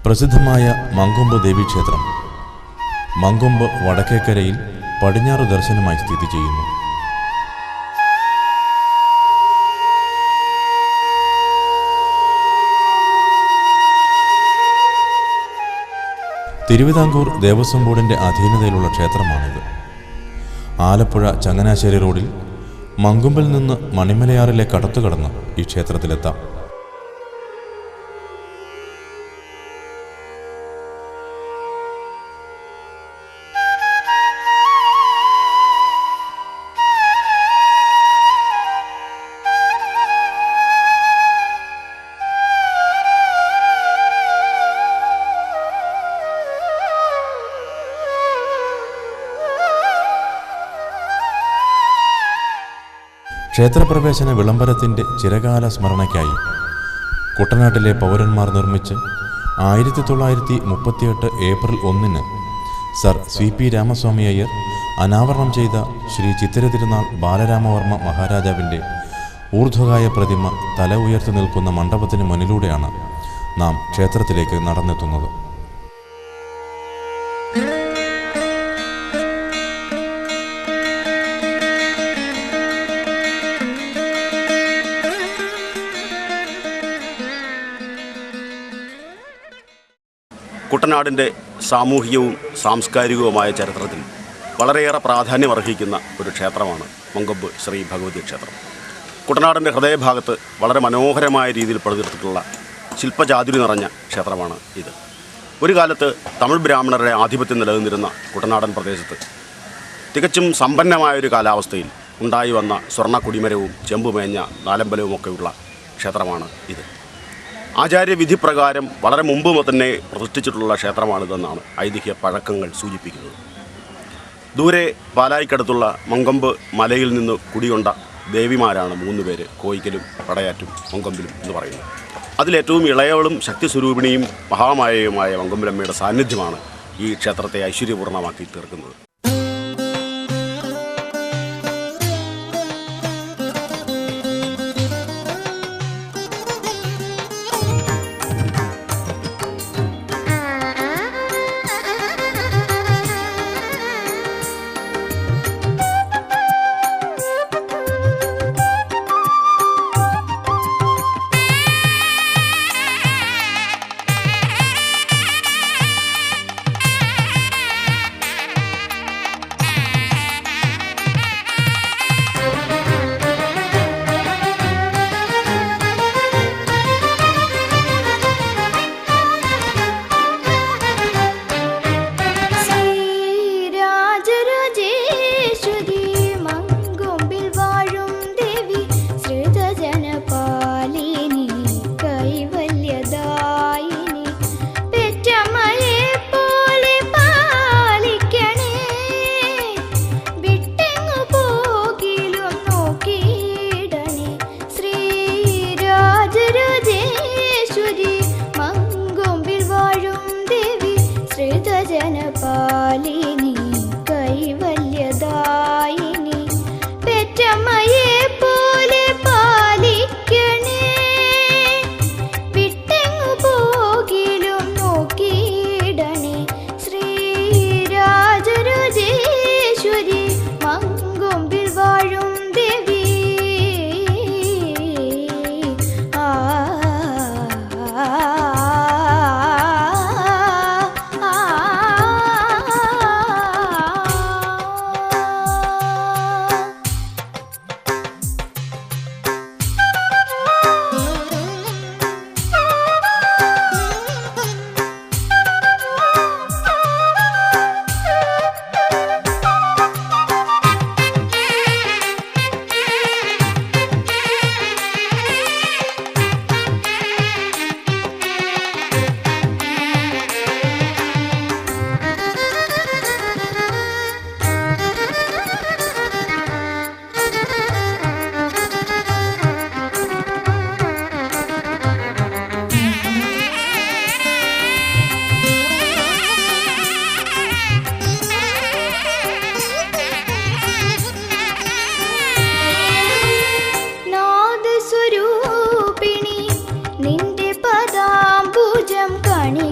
പ്രസിദ്ധമായ മങ്കൊമ്പ് ദേവീക്ഷേത്രം മങ്കൊമ്പ് വടക്കേക്കരയിൽ പടിഞ്ഞാറ് ദർശനമായി സ്ഥിതി ചെയ്യുന്നു. തിരുവിതാംകൂർ ദേവസ്വം ബോർഡിൻ്റെ അധീനതയിലുള്ള ക്ഷേത്രമാണിത്. ആലപ്പുഴ ചങ്ങനാശ്ശേരി റോഡിൽ മങ്കൊമ്പിൽ നിന്ന് മണിമലയാറിലെ കടത്തു കടന്ന് ഈ ക്ഷേത്രത്തിലെത്താം. ക്ഷേത്രപ്രവേശന വിളംബരത്തിൻ്റെ ചിരകാല സ്മരണയ്ക്കായി കുട്ടനാട്ടിലെ പൗരന്മാർ നിർമ്മിച്ച് 1938 April 1 sir CP Ramaswami Iyer അനാവരണം ചെയ്ത ശ്രീ ചിത്തിര തിരുനാൾ ബാലരാമവർമ്മ മഹാരാജാവിൻ്റെ ഊർധ്വകായ പ്രതിമ തല ഉയർത്തി നിൽക്കുന്ന മണ്ഡപത്തിന് മുന്നിലൂടെയാണ് നാം ക്ഷേത്രത്തിലേക്ക് നടന്നെത്തുന്നത്. കുട്ടനാടിൻ്റെ സാമൂഹികവും സാംസ്കാരികവുമായ ചരിത്രത്തിൽ വളരെയേറെ പ്രാധാന്യമർഹിക്കുന്ന ഒരു ക്ഷേത്രമാണ് മങ്കൊമ്പ് ശ്രീ ഭഗവതി ക്ഷേത്രം. കുട്ടനാടിൻ്റെ ഹൃദയഭാഗത്ത് വളരെ മനോഹരമായ രീതിയിൽ പണിതീർത്തിട്ടുള്ള ശില്പചാതുരി നിറഞ്ഞ ക്ഷേത്രമാണ് ഇത്. ഒരു കാലത്ത് തമിഴ് ബ്രാഹ്മണരുടെ ആധിപത്യം നിലനിന്നിരുന്ന കുട്ടനാടൻ പ്രദേശത്ത് തികച്ചും സമ്പന്നമായൊരു കാലാവസ്ഥയിൽ ഉണ്ടായി വന്ന സ്വർണ്ണ കൊടിമരവും ചെമ്പുമേഞ്ഞ നാലമ്പലവുമൊക്കെയുള്ള ക്ഷേത്രമാണ് ഇത്. ആചാര്യവിധി പ്രകാരം വളരെ മുമ്പ് തന്നെ പ്രതിഷ്ഠിച്ചിട്ടുള്ള ക്ഷേത്രമാണിതെന്നാണ് ഐതിഹ്യ പഴക്കങ്ങൾ സൂചിപ്പിക്കുന്നത്. ദൂരെ പാലായിക്കടുത്തുള്ള മങ്കൊമ്പ് മലയിൽ നിന്ന് കുടികൊണ്ട ദേവിമാരാണ് 3 പേര്, കോയിക്കലും പടയാറ്റും മങ്കൊമ്പിലും എന്ന് പറയുന്നത്. അതിലേറ്റവും ഇളയവളും ശക്തിസ്വരൂപിണിയും മഹാമായയുമായ മങ്കൊമ്പിലമ്മയുടെ സാന്നിധ്യമാണ് ഈ ക്ഷേത്രത്തെ ഐശ്വര്യപൂർണ്ണമാക്കി തീർക്കുന്നത്. നിന്റെ പദാംബുജം കണി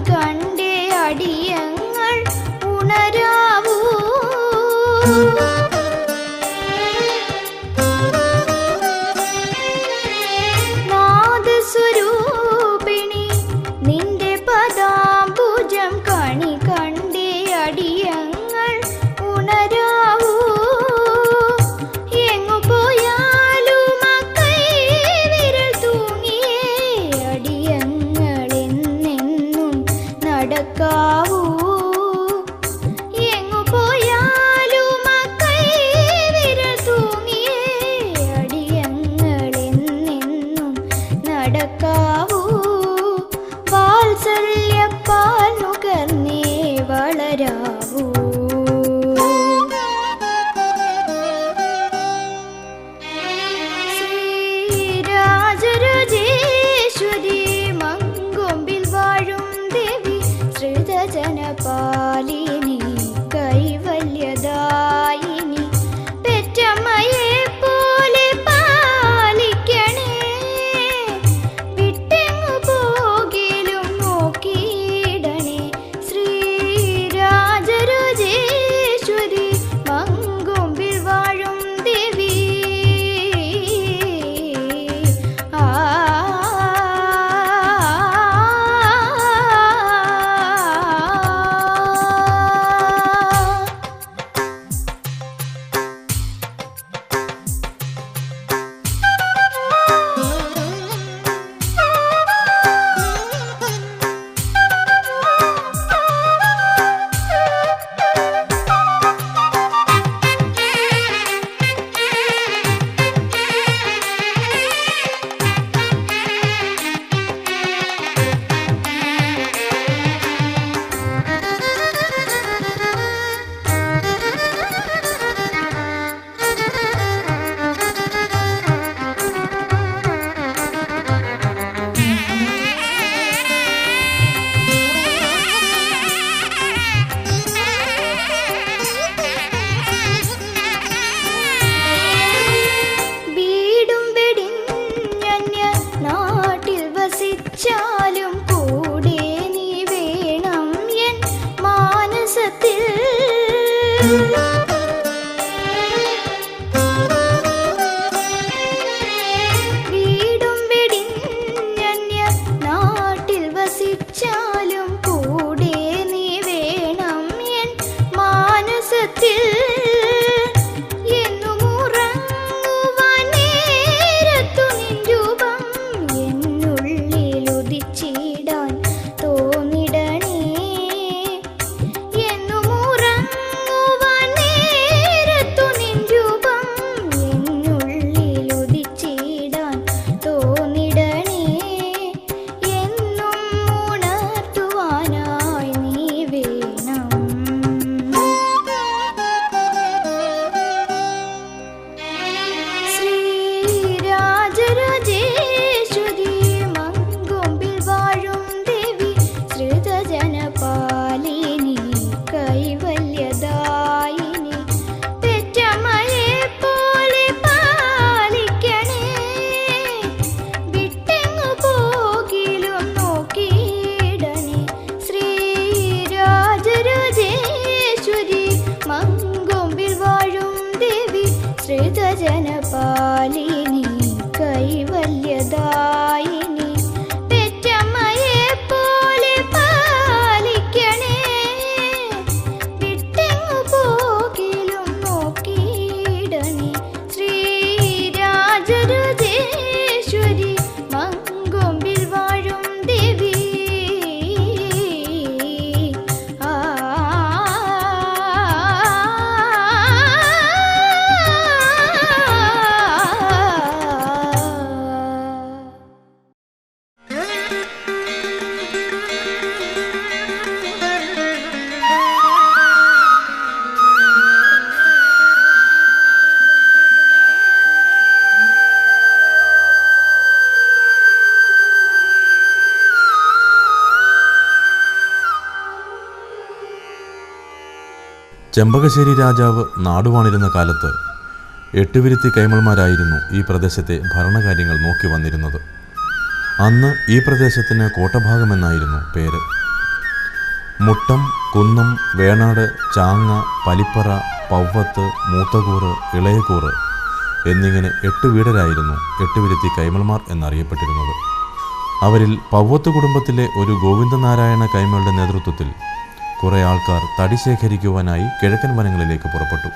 നടക്കാവൂ. എങ്ങു പോയാലും ആ കൈവിരൽ തൂങ്ങിയേ അടിയങ്ങളെന്നെന്നും നടക്കാവൂ. വാത്സല്യപ്പാൽ നുകർന്നേ വളരാവൂ. ശ്രീരാജരാജേശ്വരി മങ്കൊമ്പിൽ വാഴും ദേവി ശ്രുതജനപാലിനി കൈവല്യദായിനി പെറ്റമ്മയെ പോലെ പാലിക്കണേ. വിട്ടെങ്ങു പോകിലും നോക്കിയിടണേ. ശ്രീരാജരാജേശ്വരി മങ്കൊമ്പിൽ വാഴും ദേവി. വീടും വെടിഞ്ഞന്യ നാട്ടിൽ വസിച്ചാലും കൂടെ നീ വേണം എൻ മാനസത്തിൽ. വീടും വെടിഞ്ഞന്യ നാട്ടിൽ വസിച്ചാലും കൂടെ നീ വേണം എൻ മാനസത്തിൽ. എന്നും ഉറങ്ങുവാൻ നേരത്തു നിൻ രൂപം എന്നുള്ളിൽ ഉദിച്ചിടാൻ തോന്നിടണേ. എന്നും ഉറങ്ങുവാൻ നേരത്തു നിൻ രൂപം എന്നുള്ളിൽ ഉദിച്ചിടാൻ തോന്നിടണേ. എന്നും ഉണർത്തുവാനായി നീ വേണം. ശ്രീരാജരാജേശ്വരി മങ്കൊമ്പിൽ വാഴും ദേവി ശ്രുതജനപാലിനി കൈവല്യദായിനി പെറ്റമ്മയെ പോലെ പാലിക്കണേ. വിട്ടെങ്ങു പോകിലും നോക്കിയിടണേ. ശ്രീരാജരാജേശ്വരി മങ്കൊമ്പിൽ വാഴും ദേവി ശ്രുതജനപാലിനി കൈവല്യദായിനി പെറ്റമ്മയെ പോലെ പാലിക്കണേ. വിട്ടെങ്ങു പോകിലും നോക്കിയിടണേ. ശ്രീരാജരാജേശ്വരി മങ്കൊമ്പിൽ വാഴും ദേവി. ചെമ്പകശ്ശേരി രാജാവ് നാടുവാണിരുന്ന കാലത്ത് എട്ടുവിരുത്തി കൈമൾമാരായിരുന്നു ഈ പ്രദേശത്തെ ഭരണകാര്യങ്ങൾ നോക്കി വന്നിരുന്നത്. അന്ന് ഈ പ്രദേശത്തിന് കോട്ടഭാഗമെന്നായിരുന്നു പേര്. മുട്ടം, കുന്നം, വേണാട്, ചാങ്ങ, പലിപ്പറ, പവ്വത്ത്, മൂത്തകൂറ്, ഇളയകൂറ് എന്നിങ്ങനെ 8 വീടരായിരുന്നു എട്ടുവിരുത്തി കൈമൾമാർ എന്നറിയപ്പെട്ടിരുന്നത്. അവരിൽ പവ്വത്ത് കുടുംബത്തിലെ ഒരു ഗോവിന്ദനാരായണ കൈമളുടെ നേതൃത്വത്തിൽ കുറേ ആൾക്കാർ തടി ശേഖരിക്കുവാനായി കിഴക്കൻ വനങ്ങളിലേക്ക് പുറപ്പെട്ടു.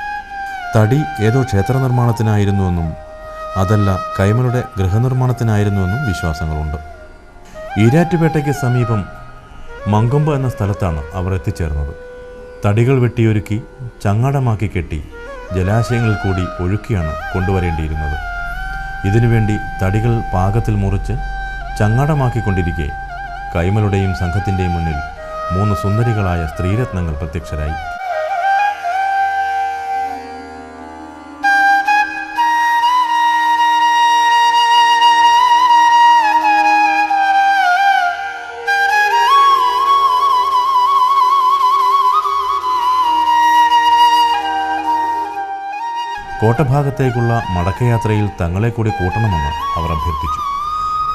തടി ഏതോ ക്ഷേത്ര നിർമ്മാണത്തിനായിരുന്നുവെന്നും അതല്ല കൈമളുടെ ഗൃഹനിർമ്മാണത്തിനായിരുന്നുവെന്നും വിശ്വാസങ്ങളുണ്ട്. ഈരാറ്റുപേട്ടയ്ക്ക് സമീപം മങ്കൊമ്പ് എന്ന സ്ഥലത്താണ് അവർ എത്തിച്ചേർന്നത്. തടികൾ വെട്ടിയൊരുക്കി ചങ്ങാടമാക്കി കെട്ടി ജലാശയങ്ങളിൽ കൂടി ഒഴുക്കിയാണ് കൊണ്ടുവരേണ്ടിയിരുന്നത്. ഇതിനുവേണ്ടി തടികൾ പാകത്തിൽ മുറിച്ച് ചങ്ങാടമാക്കിക്കൊണ്ടിരിക്കെ കൈമളുടെയും സംഘത്തിൻ്റെയും മുന്നിൽ 3 സുന്ദരികളായ സ്ത്രീരത്നങ്ങൾ പ്രത്യക്ഷരായി. കോട്ടഭാഗത്തേക്കുള്ള മടക്കയാത്രയിൽ തങ്ങളെ കൂടി കൂട്ടണമെന്ന് അവർ അഭ്യർത്ഥിച്ചു.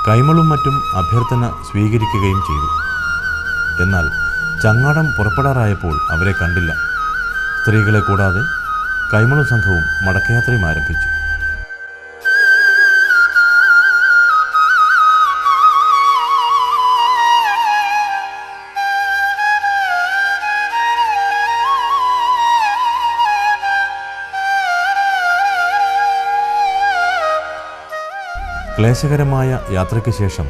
കൈമളും മറ്റും അഭ്യർത്ഥന സ്വീകരിക്കുകയും ചെയ്തു. എന്നാൽ ചങ്ങാടം പുറപ്പെടാറായപ്പോൾ അവരെ കണ്ടില്ല. സ്ത്രീകളെ കൂടാതെ കൈമളും സംഘവും മടക്കയാത്രയും ആരംഭിച്ചു. ക്ലേശകരമായ യാത്രയ്ക്ക് ശേഷം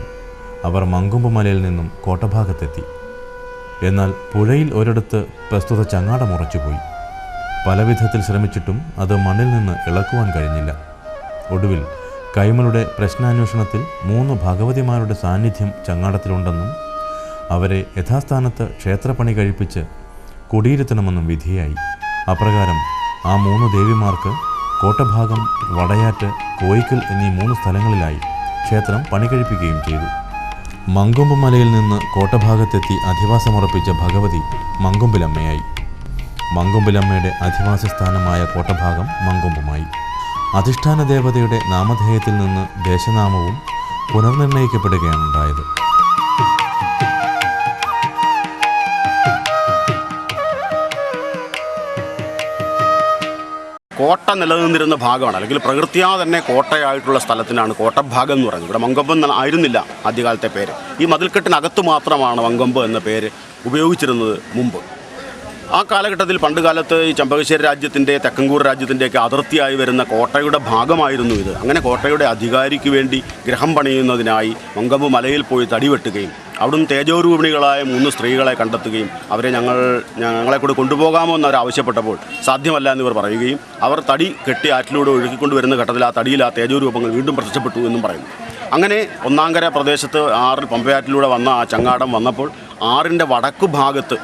അവർ മങ്കൊമ്പ് മലയിൽ നിന്നും കോട്ടഭാഗത്തെത്തി. എന്നാൽ പുഴയിൽ ഒരിടത്ത് പ്രസ്തുത ചങ്ങാടം ഉറച്ചുപോയി. പലവിധത്തിൽ ശ്രമിച്ചിട്ടും അത് മണ്ണിൽ നിന്ന് ഇളക്കുവാൻ കഴിഞ്ഞില്ല. ഒടുവിൽ കൈമളുടെ പ്രശ്നാന്വേഷണത്തിൽ 3 ഭഗവതിമാരുടെ സാന്നിധ്യം ചങ്ങാടത്തിലുണ്ടെന്നും അവരെ യഥാസ്ഥാനത്ത് ക്ഷേത്രപ്പണി കഴിപ്പിച്ച് കുടിയിരുത്തണമെന്നും വിധിയായി. അപ്രകാരം ആ 3 ദേവിമാർക്ക് കോട്ടഭാഗം, വടയാറ്റ്, കോയിക്കൽ എന്നീ 3 സ്ഥലങ്ങളിലായി ക്ഷേത്രം പണി കഴിപ്പിക്കുകയും ചെയ്തു. മങ്കൊമ്പ് മലയിൽ നിന്ന് കോട്ടഭാഗത്തെത്തി അധിവാസമുറപ്പിച്ച ഭഗവതി മങ്കൊമ്പിലമ്മയായി. മങ്കൊമ്പിലമ്മയുടെ അധിവാസ സ്ഥാനമായ കോട്ടഭാഗം മങ്കൊമ്പുമായി. അധിഷ്ഠാന ദേവതയുടെ നാമധേയത്തിൽ നിന്ന് ദേശനാമവും പുനർനിർണയിക്കപ്പെടുകയാണുണ്ടായത്. കോട്ട നിലനിന്നിരുന്ന ഭാഗമാണ്, അല്ലെങ്കിൽ പ്രകൃത്യാ തന്നെ കോട്ടയായിട്ടുള്ള സ്ഥലത്തിനാണ് കോട്ടഭാഗം എന്ന് പറയുന്നത്. ഇവിടെ മങ്കൊമ്പ് ആയിരുന്നില്ല ആദ്യകാലത്തെ പേര്. ഈ മതിൽക്കെട്ടിനകത്ത് മാത്രമാണ് മങ്കൊമ്പ് എന്ന പേര് ഉപയോഗിച്ചിരുന്നത് മുമ്പ്. ആ കാലഘട്ടത്തിൽ പണ്ടുകാലത്ത് ഈ ചമ്പകശ്ശേരി രാജ്യത്തിൻ്റെ, തെക്കൻകൂർ രാജ്യത്തിൻ്റെയൊക്കെ അതിർത്തിയായി വരുന്ന കോട്ടയുടെ ഭാഗമായിരുന്നു ഇത്. അങ്ങനെ കോട്ടയുടെ അധികാരിക്ക് വേണ്ടി ഗൃഹം പണിയുന്നതിനായി മങ്കൊമ്പ് മലയിൽ പോയി തടി വെട്ടുകയും അവിടുന്ന് തേജോരൂപിണികളായ 3 സ്ത്രീകളെ കണ്ടെത്തുകയും അവരെ ഞങ്ങളെ കൂടെ കൊണ്ടുപോകാമോ എന്നവർ ആവശ്യപ്പെട്ടപ്പോൾ സാധ്യമല്ല എന്നിവർ പറയുകയും അവർ തടി കെട്ടി ആറ്റിലൂടെ ഒഴുകിക്കൊണ്ടുവരുന്ന ഘട്ടത്തിൽ ആ തടിയിൽ ആ തേജോരൂപങ്ങൾ വീണ്ടും പ്രത്യക്ഷപ്പെട്ടു എന്നും പറയുന്നു. അങ്ങനെ ഒന്നാങ്കര പ്രദേശത്ത് ആറിൽ പമ്പയാറ്റിലൂടെ വന്ന ആ ചങ്ങാടം വന്നപ്പോൾ ആറിൻ്റെ വടക്കു ഭാഗത്ത്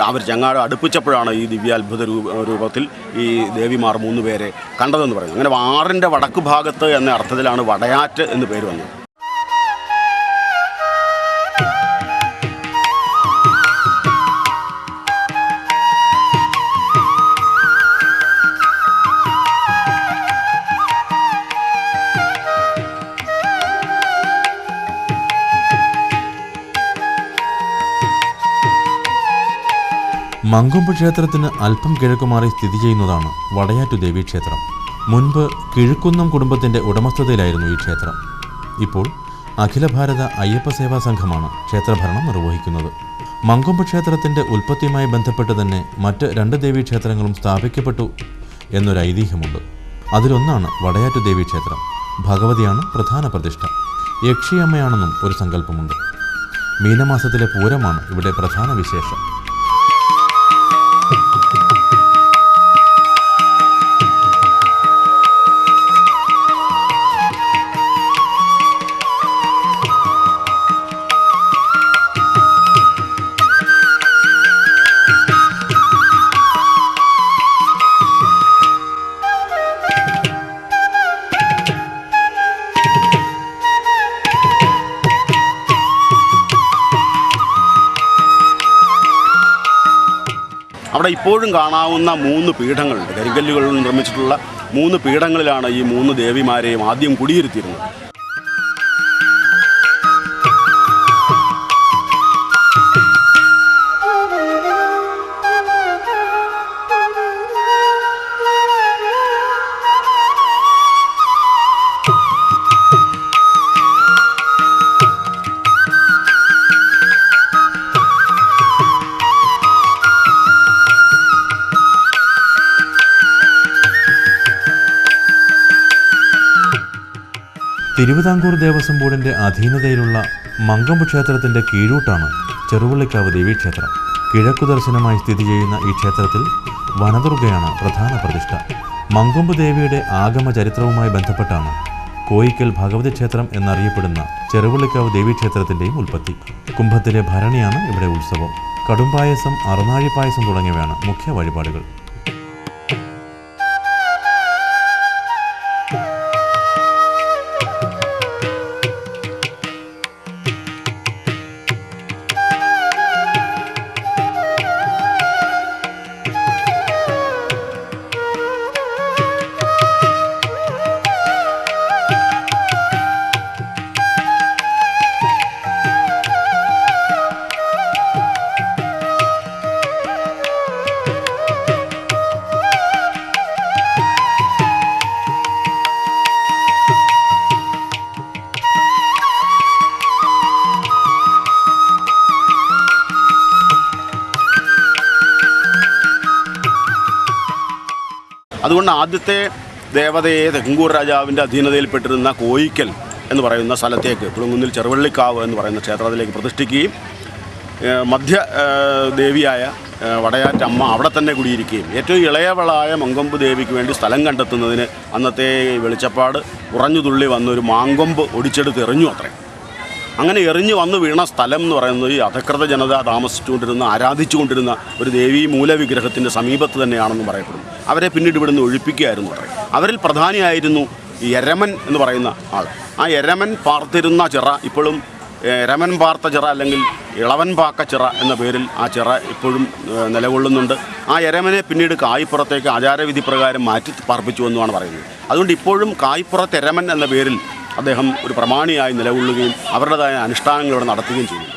അവർ ചങ്ങാടം അടുപ്പിച്ചപ്പോഴാണ് ഈ ദിവ്യാത്ഭുത രൂപത്തിൽ ഈ ദേവിമാർ 3 പേരെ കണ്ടതെന്ന് പറയുന്നത്. അങ്ങനെ ആറിൻ്റെ വടക്കു ഭാഗത്ത് എന്ന അർത്ഥത്തിലാണ് വടയാറ്റ് എന്ന് പേര് വന്നത്. മങ്കൊമ്പ് ക്ഷേത്രത്തിന് അല്പം കിഴക്കുമാറി സ്ഥിതി ചെയ്യുന്നതാണ് വടയാറ്റു ദേവീക്ഷേത്രം. മുൻപ് കിഴുക്കുന്നം കുടുംബത്തിൻ്റെ ഉടമസ്ഥതയിലായിരുന്നു ഈ ക്ഷേത്രം. ഇപ്പോൾ അഖില ഭാരത അയ്യപ്പ സേവാ സംഘമാണ് ക്ഷേത്രഭരണം നിർവഹിക്കുന്നത്. മങ്കൊമ്പ് ക്ഷേത്രത്തിൻ്റെ ഉൽപ്പത്തിയുമായി ബന്ധപ്പെട്ട് തന്നെ മറ്റ് 2 ദേവീക്ഷേത്രങ്ങളും സ്ഥാപിക്കപ്പെട്ടു എന്നൊരു ഐതിഹ്യമുണ്ട്. അതിലൊന്നാണ് വടയാറ്റു ദേവീക്ഷേത്രം. ഭഗവതിയാണ് പ്രധാന പ്രതിഷ്ഠ. യക്ഷിയമ്മയാണെന്നും ഒരു സങ്കല്പമുണ്ട്. മീനമാസത്തിലെ പൂരമാണ് ഇവിടെ പ്രധാന വിശേഷം. അവിടെ ഇപ്പോഴും കാണാവുന്ന 3 പീഠങ്ങളുണ്ട്. കരിങ്കല്ലുകളിൽ നിർമ്മിച്ചിട്ടുള്ള 3 പീഠങ്ങളിലാണ് ഈ 3 ദേവിമാരെയും ആദ്യം കുടിയിരുത്തിയിരുന്നത്. തിരുവിതാംകൂർ ദേവസ്വം ബോർഡിൻ്റെ അധീനതയിലുള്ള മങ്കൊമ്പ് ക്ഷേത്രത്തിൻ്റെ കീഴൂട്ടാണ് ചെറുവള്ളിക്കാവ് ദേവീക്ഷേത്രം. കിഴക്കു ദർശനമായി സ്ഥിതി ചെയ്യുന്ന ഈ ക്ഷേത്രത്തിൽ വനദുർഗയാണ് പ്രധാന പ്രതിഷ്ഠ. മങ്കൊമ്പ് ദേവിയുടെ ആഗമ ചരിത്രവുമായി ബന്ധപ്പെട്ടാണ് കോയിക്കൽ ഭഗവതി ക്ഷേത്രം എന്നറിയപ്പെടുന്ന ചെറുവള്ളിക്കാവ് ദേവീക്ഷേത്രത്തിൻ്റെയും ഉൽപ്പത്തി. കുംഭത്തിലെ ഭരണിയാണ് ഇവിടെ ഉത്സവം. കടുംപായസം, അറുനാഴിപ്പായസം തുടങ്ങിയവയാണ് മുഖ്യ വഴിപാടുകൾ. അതുകൊണ്ട് ആദ്യത്തെ ദേവതയെ തെക്കുംകൂർ രാജാവിൻ്റെ അധീനതയിൽപ്പെട്ടിരുന്ന കോയിക്കൽ എന്ന് പറയുന്ന സ്ഥലത്തേക്ക് പുളുങ്കുന്നിൽ ചെറുവള്ളിക്കാവ് എന്ന് പറയുന്ന ക്ഷേത്രത്തിലേക്ക് പ്രതിഷ്ഠിക്കുകയും മധ്യ ദേവിയായ വടയാറ്റമ്മ അവിടെ തന്നെ കുടിയിരിക്കുകയും ഏറ്റവും ഇളയവളായ മങ്കൊമ്പ് ദേവിക്ക് വേണ്ടി സ്ഥലം കണ്ടെത്തുന്നതിന് അന്നത്തെ വെളിച്ചപ്പാട് ഉറഞ്ഞു തുള്ളി വന്നൊരു മാങ്കൊമ്പ് ഒടിച്ചെടുത്ത് എറിഞ്ഞു അത്രേ. അങ്ങനെ എറിഞ്ഞു വന്ന് വീണ സ്ഥലം എന്ന് പറയുന്നത് ഈ അധകൃത ജനത താമസിച്ചുകൊണ്ടിരുന്ന ആരാധിച്ചുകൊണ്ടിരുന്ന ഒരു ദേവീ മൂലവിഗ്രഹത്തിൻ്റെ സമീപത്ത് തന്നെയാണെന്ന് പറയപ്പെടുന്നു. അവരെ പിന്നീട് ഇവിടുന്ന് ഒഴിപ്പിക്കുകയായിരുന്നു അത്രേ. അവരിൽ പ്രധാനിയായിരുന്നു ഈ എരമൻ എന്ന് പറയുന്ന ആൾ. ആ എരമൻ പാർത്തിരുന്ന ചിറ ഇപ്പോഴും എരമൻ പാർത്ത ചിറ അല്ലെങ്കിൽ ഇളവൻ പാക്ക ചിറ എന്ന പേരിൽ ആ ചിറ ഇപ്പോഴും നിലകൊള്ളുന്നുണ്ട്. ആ എരമനെ പിന്നീട് കായ്പ്പുറത്തേക്ക് ആചാരവിധി പ്രകാരം മാറ്റി പാർപ്പിച്ചു എന്നുമാണ് പറയുന്നത്. അതുകൊണ്ട് ഇപ്പോഴും കായ്പ്പുറത്ത് എരമൻ എന്ന പേരിൽ അദ്ദേഹം ഒരു പ്രമാണിയായി നിലകൊള്ളുകയും അവരുടേതായ അനുഷ്ഠാനങ്ങൾ ഇവിടെ നടത്തുകയും ചെയ്യുന്നു.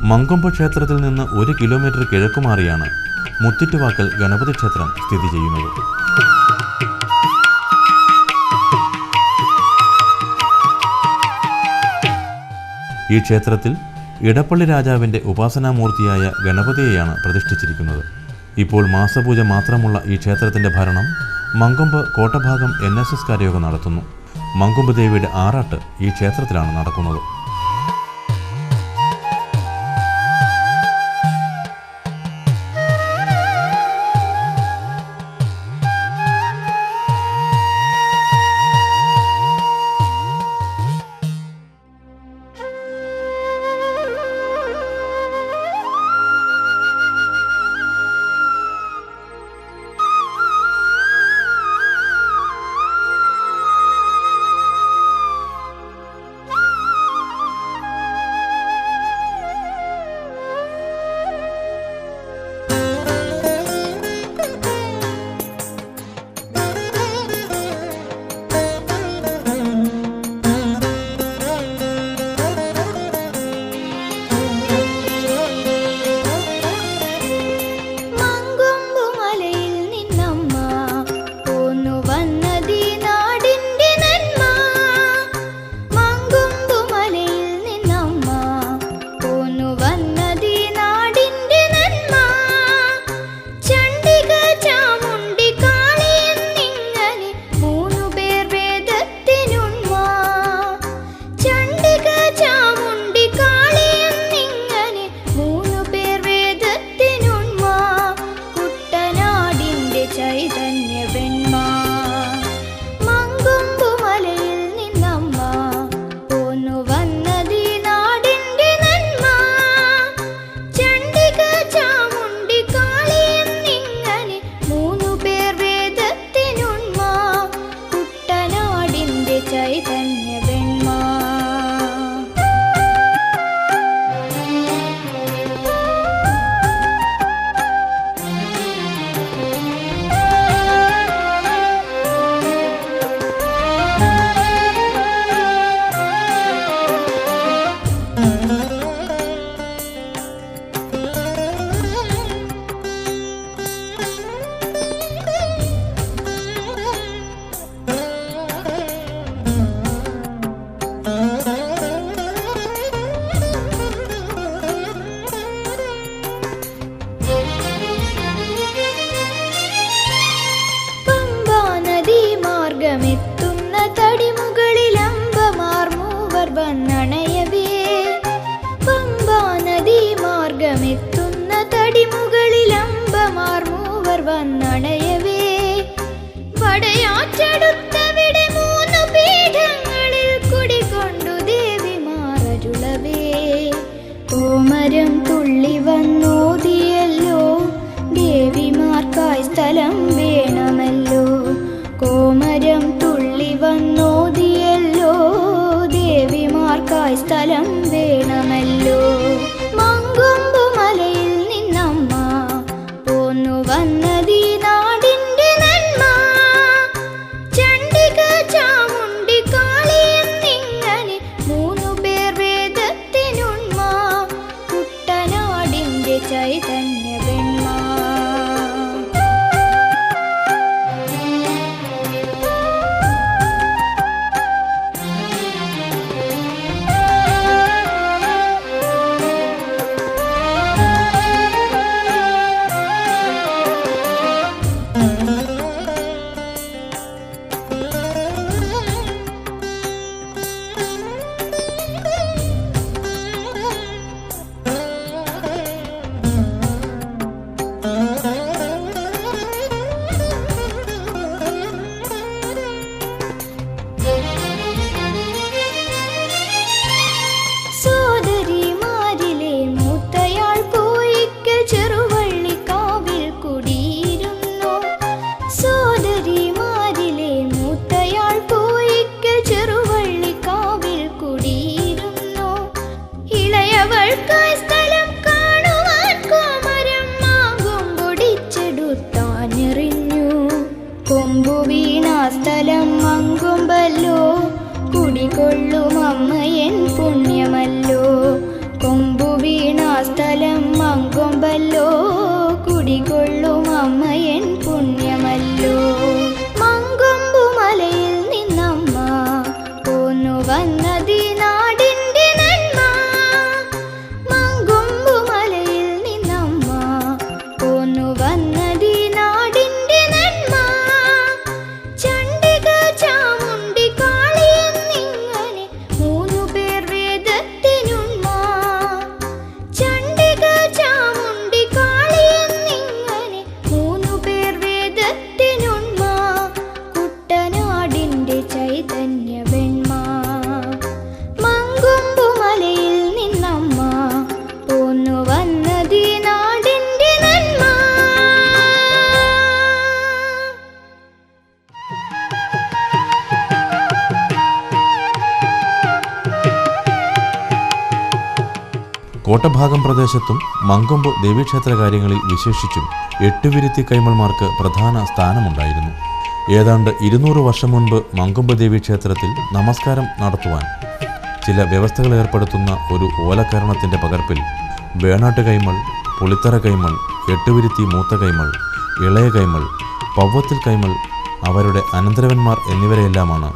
മങ്കൊമ്പ് ക്ഷേത്രത്തിൽ നിന്ന് 1 കിലോമീറ്റർ കിഴക്കുമാറിയാണ് മുത്തിറ്റുവാക്കൽ ഗണപതി ക്ഷേത്രം സ്ഥിതി ചെയ്യുന്നത്. ഈ ക്ഷേത്രത്തിൽ ഇടപ്പള്ളി രാജാവിൻ്റെ ഉപാസനാമൂർത്തിയായ ഗണപതിയെയാണ് പ്രതിഷ്ഠിച്ചിരിക്കുന്നത്. ഇപ്പോൾ മാസപൂജ മാത്രമുള്ള ഈ ക്ഷേത്രത്തിൻ്റെ ഭരണം മങ്കൊമ്പ് കോട്ടഭാഗം NSS കാര്യയോഗം നടത്തുന്നു. മങ്കൊമ്പ് ദേവിയുടെ ആറാട്ട് ഈ ക്ഷേത്രത്തിലാണ് നടക്കുന്നത്. കോമരം തുള്ളി വന്നോതിയല്ലോ, ദേവിമാർക്കായി സ്ഥലം വേണമല്ലോ. കോമരം തുള്ളി വന്നോതിയല്ലോ, ദേവിമാർക്കായി സ്ഥലം വേണമല്ലോ. മങ്കൊമ്പുമലയിൽ നിന്നമ്മ പോന്നു വന്നതീ നാടിന്റെ നന്മ. ചണ്ഡിക ചാമുണ്ടി കാളി എന്നിങ്ങനെ 3 പേർ വേദത്തിനുണ്മ. കുട്ടനാടിന്റെ ചൈതന്യ വെണ്മ. സോദരിമാരിലെ മൂത്തയാൾ കോയിക്കൽ ചെറുവള്ളിക്കാവിൽ കുടിയിരുന്നു. സോദരിമാരിലെ മൂത്തയാൾ കോയിക്കൽ ചെറുവള്ളിക്കാവിൽ കുടിയിരുന്നു. ഇളയവൾക്കായി സ്ഥലം കാണുവാൻ കോമരം മാങ്കും പൊടിച്ചെടുത്താനെറിഞ്ഞു. കൊമ്പു വീണ സ്ഥലം മങ്കൊമ്പല്ലോ, കുടികൊള്ളും അമ്മയൻ പുണ്യമല്ലോ. കൊമ്പു വീണ സ്ഥലം മങ്കൊമ്പല്ലോ, കുടികൊള്ളും അമ്മയൻ പുണ്യമല്ലോ. മങ്കൊമ്പുമലയിൽ നിന്നമ്മ പോന്നു വന്നതീ നാടിന്റെ നന്മ. മങ്കൊമ്പുമലയിൽ നിന്നമ്മ പോന്നു വന്നതീ നാടിന്റെ നന്മ. ചണ്ഡിക ചാമുണ്ടി കാളി എന്നിങ്ങനെ 3 പേർ വേദത്തിനുണ്മ. ചണ്ഡിക ചാമുണ്ടി കാളി എന്നിങ്ങനെ 3 പേർ വേദത്തിനുണ്മ. കുട്ടനാടിന്റെ ചൈതന്യ വെണ്മ. മങ്കൊമ്പുമലയിൽ നിന്നമ്മ പോന്നു വന്നതീ നാടിന്റെ നന്മ. കോട്ടഭാഗം പ്രദേശത്തും മങ്കൊമ്പ് ദേവീക്ഷേത്ര കാര്യങ്ങളിൽ വിശേഷിച്ചും എട്ടുവിരുത്തി കൈമൾമാർക്ക് പ്രധാന സ്ഥാനമുണ്ടായിരുന്നു. ഏതാണ്ട് 200 വർഷം മുൻപ് മങ്കൊമ്പ് ദേവീക്ഷേത്രത്തിൽ നമസ്കാരം നടത്തുവാൻ ചില വ്യവസ്ഥകൾ ഏർപ്പെടുത്തുന്ന ഒരു ഓലക്കരണത്തിൻ്റെ പകർപ്പിൽ വേണാട്ട് കൈമൾ, പുളിത്തറ കൈമൾ, എട്ടുവിരുത്തി മൂത്ത കൈമൾ, ഇളയ കൈമൾ, പവ്വത്തിൽ കൈമൾ, അവരുടെ അനന്തരവന്മാർ എന്നിവരെയെല്ലാമാണ്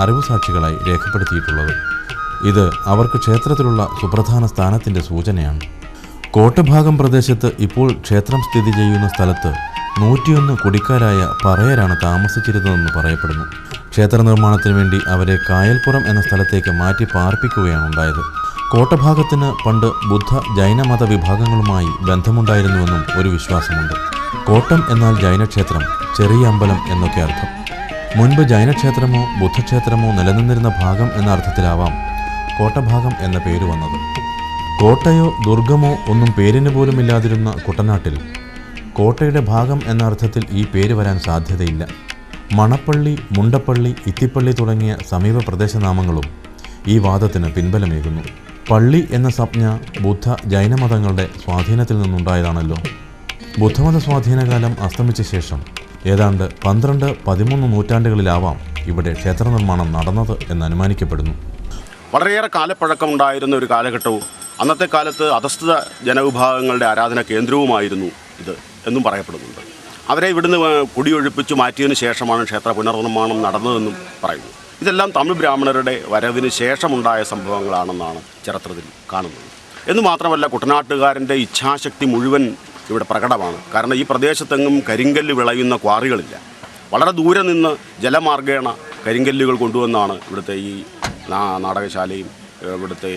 അറിവുസാക്ഷികളായി രേഖപ്പെടുത്തിയിട്ടുള്ളത്. ഇത് അവർക്ക് ക്ഷേത്രത്തിലുള്ള സുപ്രധാന സ്ഥാനത്തിൻ്റെ സൂചനയാണ്. കോട്ടഭാഗം പ്രദേശത്ത് ഇപ്പോൾ ക്ഷേത്രം സ്ഥിതി ചെയ്യുന്ന സ്ഥലത്ത് 101 കുടിക്കാരായ പറയരാണ് താമസിച്ചിരുന്നതെന്ന് പറയപ്പെടുന്നു. ക്ഷേത്ര നിർമ്മാണത്തിന് വേണ്ടി അവരെ കായൽപ്പുറം എന്ന സ്ഥലത്തേക്ക് മാറ്റി പാർപ്പിക്കുകയാണ് ഉണ്ടായത്. കോട്ടഭാഗത്തിന് പണ്ട് ബുദ്ധ ജൈന മത വിഭാഗങ്ങളുമായി ബന്ധമുണ്ടായിരുന്നുവെന്നും ഒരു വിശ്വാസമുണ്ട്. കോട്ടം എന്നാൽ ജൈനക്ഷേത്രം, ചെറിയ അമ്പലം എന്നൊക്കെ അർത്ഥം. മുൻപ് ജൈനക്ഷേത്രമോ ബുദ്ധക്ഷേത്രമോ നിലനിന്നിരുന്ന ഭാഗം എന്ന അർത്ഥത്തിലാവാം കോട്ടഭാഗം എന്ന പേര് വന്നത്. കോട്ടയോ ദുർഗമോ ഒന്നും പേരിന് പോലും ഇല്ലാതിരുന്ന കുട്ടനാട്ടിൽ കോട്ടയുടെ ഭാഗം എന്ന അർത്ഥത്തിൽ ഈ പേര് വരാൻ സാധ്യതയില്ല. മണപ്പള്ളി, മുണ്ടപ്പള്ളി, ഇത്തിപ്പള്ളി തുടങ്ങിയ സമീപ പ്രദേശനാമങ്ങളും ഈ വാദത്തിന് പിൻബലമേകുന്നു. പള്ളി എന്ന സംജ്ഞ ബുദ്ധ ജൈനമതങ്ങളുടെ സ്വാധീനത്തിൽ നിന്നുണ്ടായതാണല്ലോ. ബുദ്ധമത സ്വാധീനകാലം അസ്തമിച്ച ശേഷം ഏതാണ്ട് 12-13 നൂറ്റാണ്ടുകളിലാവാം ഇവിടെ ക്ഷേത്ര നിർമ്മാണം നടന്നത് എന്ന് അനുമാനിക്കപ്പെടുന്നു. വളരെയേറെ കാലപ്പഴക്കമുണ്ടായിരുന്ന ഒരു കാലഘട്ടവും അന്നത്തെ കാലത്ത് അധസ്ഥിത ജനവിഭാഗങ്ങളുടെ ആരാധന കേന്ദ്രവുമായിരുന്നു ഇത് എന്നും പറയപ്പെടുന്നുണ്ട്. അവരെ ഇവിടുന്ന് കുടിയൊഴിപ്പിച്ചു മാറ്റിയതിനു ശേഷമാണ് ക്ഷേത്ര പുനർനിർമ്മാണം നടന്നതെന്നും പറയുന്നു. ഇതെല്ലാം തമിഴ് ബ്രാഹ്മണരുടെ വരവിന് ശേഷമുണ്ടായ സംഭവങ്ങളാണെന്നാണ് ചരിത്രത്തിൽ കാണുന്നത്. എന്നു മാത്രമല്ല, കുട്ടനാട്ടുകാരൻ്റെ ഇച്ഛാശക്തി മുഴുവൻ ഇവിടെ പ്രകടമാണ്. കാരണം ഈ പ്രദേശത്തെങ്ങും കരിങ്കല്ല് വിളയുന്ന ക്വാറികളില്ല. വളരെ ദൂരെ നിന്ന് ജലമാർഗേണ കരിങ്കല്ലുകൾ കൊണ്ടുവന്നാണ് ഇവിടുത്തെ ഈ നാടകശാലയും ഇവിടുത്തെ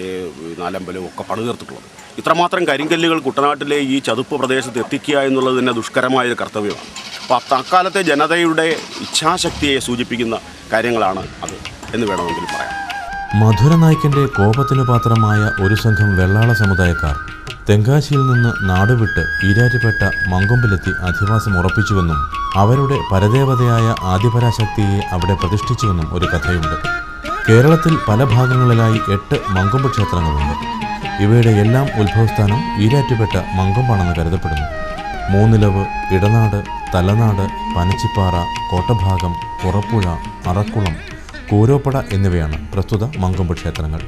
നാലമ്പലവും ഒക്കെ പണിതീർത്തിട്ടുള്ളത്. ഇത്രമാത്രം കരിങ്കല്ലുകൾ കുട്ടനാട്ടിലെ ഈ ചതുപ്പ് പ്രദേശത്ത് എത്തിക്കുക എന്നുള്ളത് തന്നെ ദുഷ്കരമായൊരു കർത്തവ്യമാണ്. അപ്പോൾ അക്കാലത്തെ ജനതയുടെ ഇച്ഛാശക്തിയെ സൂചിപ്പിക്കുന്ന കാര്യങ്ങളാണ് അത് എന്ന് വേണമെങ്കിൽ പറയാം. മധുരനായ്ക്കൻ്റെ കോപത്തിനു പാത്രമായ ഒരു സംഘം വെള്ളാള സമുദായക്കാർ തെങ്കാശിയിൽ നിന്ന് നാടുവിട്ട് ഈരാറ്റുപേട്ട മങ്കൊമ്പിലെത്തി അധിവാസം ഉറപ്പിച്ചുവെന്നും അവരുടെ പരദേവതയായ ആദിപരാശക്തിയെ അവിടെ പ്രതിഷ്ഠിച്ചുവെന്നും ഒരു കഥയുണ്ട്. കേരളത്തിൽ പല ഭാഗങ്ങളിലായി 8 മങ്കൊമ്പ് ക്ഷേത്രങ്ങളുണ്ട്. ഇവയുടെ എല്ലാം ഉത്ഭവസ്ഥാനം ഈരാറ്റുപേട്ട മങ്കൊമ്പാണെന്ന് കരുതപ്പെടുന്നു. മൂന്നിലവ്, ഇടനാട്, തലനാട്, പനച്ചിപ്പാറ, കോട്ടഭാഗം, പുറപ്പുഴ, അറക്കുളം, കൂരോപ്പട എന്നിവയാണ് പ്രസ്തുത മങ്കൊമ്പ് ക്ഷേത്രങ്ങൾ.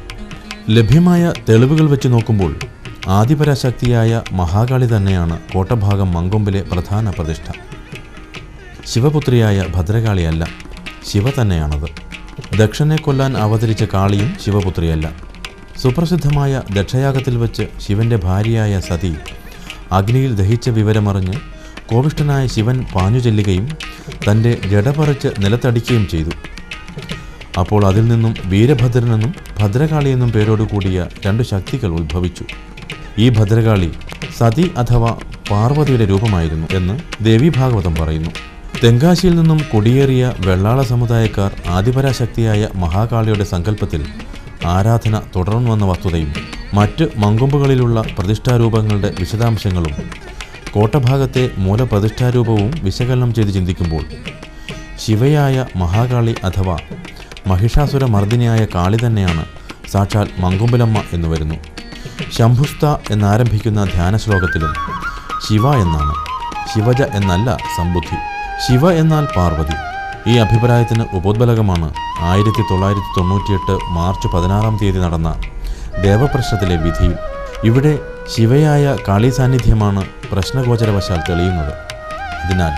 ലഭ്യമായ തെളിവുകൾ വെച്ച് നോക്കുമ്പോൾ ആദിപരാശക്തിയായ മഹാകാളി തന്നെയാണ് കോട്ടഭാഗം മങ്കൊമ്പിലെ പ്രധാന പ്രതിഷ്ഠ. ശിവപുത്രിയായ ഭദ്രകാളിയല്ല, ശിവ തന്നെയാണത്. ദക്ഷനെ കൊല്ലാൻ അവതരിച്ച കാളിയും ശിവപുത്രിയല്ല. സുപ്രസിദ്ധമായ ദക്ഷയാഗത്തിൽ വെച്ച് ശിവന്റെ ഭാര്യയായ സതി അഗ്നിയിൽ ദഹിച്ച വിവരമറിഞ്ഞ് കോപിഷ്ഠനായ ശിവൻ പാഞ്ഞു ചെല്ലുകയും തൻ്റെ ജടപറിച്ച് നിലത്തടിക്കുകയും ചെയ്തു. അപ്പോൾ അതിൽ നിന്നും വീരഭദ്രനെന്നും ഭദ്രകാളിയെന്നും പേരോടുകൂടിയ 2 ശക്തികൾ ഉത്ഭവിച്ചു. ഈ ഭദ്രകാളി സതി അഥവാ പാർവതിയുടെ രൂപമായിരുന്നു എന്ന് ദേവീഭാഗവതം പറയുന്നു. തെങ്കാശിയിൽ നിന്നും കുടിയേറിയ വെള്ളാള സമുദായക്കാർ ആദിപരാശക്തിയായ മഹാകാളിയുടെ സങ്കല്പത്തിൽ ആരാധന തുടർന്നുവന്ന വസ്തുതയും മറ്റ് മങ്കൊമ്പുകളിലുള്ള പ്രതിഷ്ഠാരൂപങ്ങളുടെ വിശദാംശങ്ങളും കോട്ടഭാഗത്തെ മൂലപ്രതിഷ്ഠാരൂപവും വിശകലനം ചെയ്ത് ചിന്തിക്കുമ്പോൾ ശിവയായ മഹാകാളി അഥവാ മഹിഷാസുര മർദ്ദിനിയായ കാളി തന്നെയാണ് സാക്ഷാൽ മങ്കൊമ്പിലമ്മ എന്ന് വരുന്നു. ശംഭുസ്ത എന്നാരംഭിക്കുന്ന ധ്യാന ശ്ലോകത്തിലും ശിവ എന്നാണ്, ശിവജ എന്നല്ല സംബുദ്ധി. ശിവ എന്നാൽ പാർവതി. ഈ അഭിപ്രായത്തിന് ഉപോദ്ബലകമാണ് 1998 മാർച്ച് 16 നടന്ന ദേവപ്രശ്നത്തിലെ വിധിയിൽ. ഇവിടെ ശിവയായ കാളി സാന്നിധ്യമാണ് പ്രശ്നഗോചരവശാൽ തെളിയുന്നത്. അതിനാൽ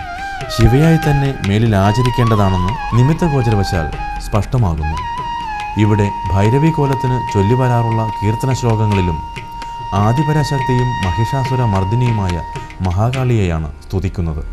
ശിവയായി തന്നെ മേലിൽ ആചരിക്കേണ്ടതാണെന്ന് നിമിത്തഗോചരവശാൽ സ്പഷ്ടമാകുന്നു. ഇവിടെ ഭൈരവി കോലത്തിന് ചൊല്ലിവരാറുള്ള കീർത്തന ശ്ലോകങ്ങളിലും ആദിപരാശക്തിയും മഹിഷാസുര മർദ്ദിനിയുമായ മഹാകാളിയെയാണ് സ്തുതിക്കുന്നത്.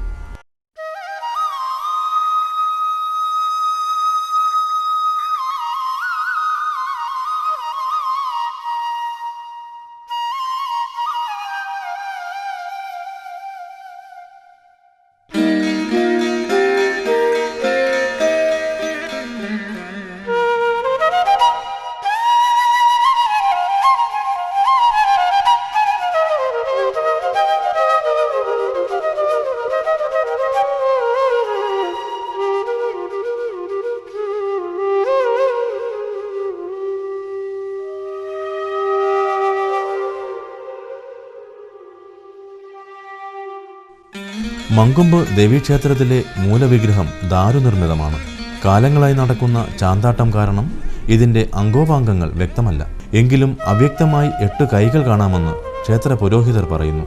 മങ്കൊമ്പ് ദേവീക്ഷേത്രത്തിലെ മൂലവിഗ്രഹം ദാരുനിർമ്മിതമാണ്. കാലങ്ങളായി നടക്കുന്ന ചാന്താട്ടം കാരണം ഇതിൻ്റെ അംഗോപാംഗങ്ങൾ വ്യക്തമല്ല. എങ്കിലും അവ്യക്തമായി 8 കൈകൾ കാണാമെന്ന് ക്ഷേത്ര പുരോഹിതർ പറയുന്നു.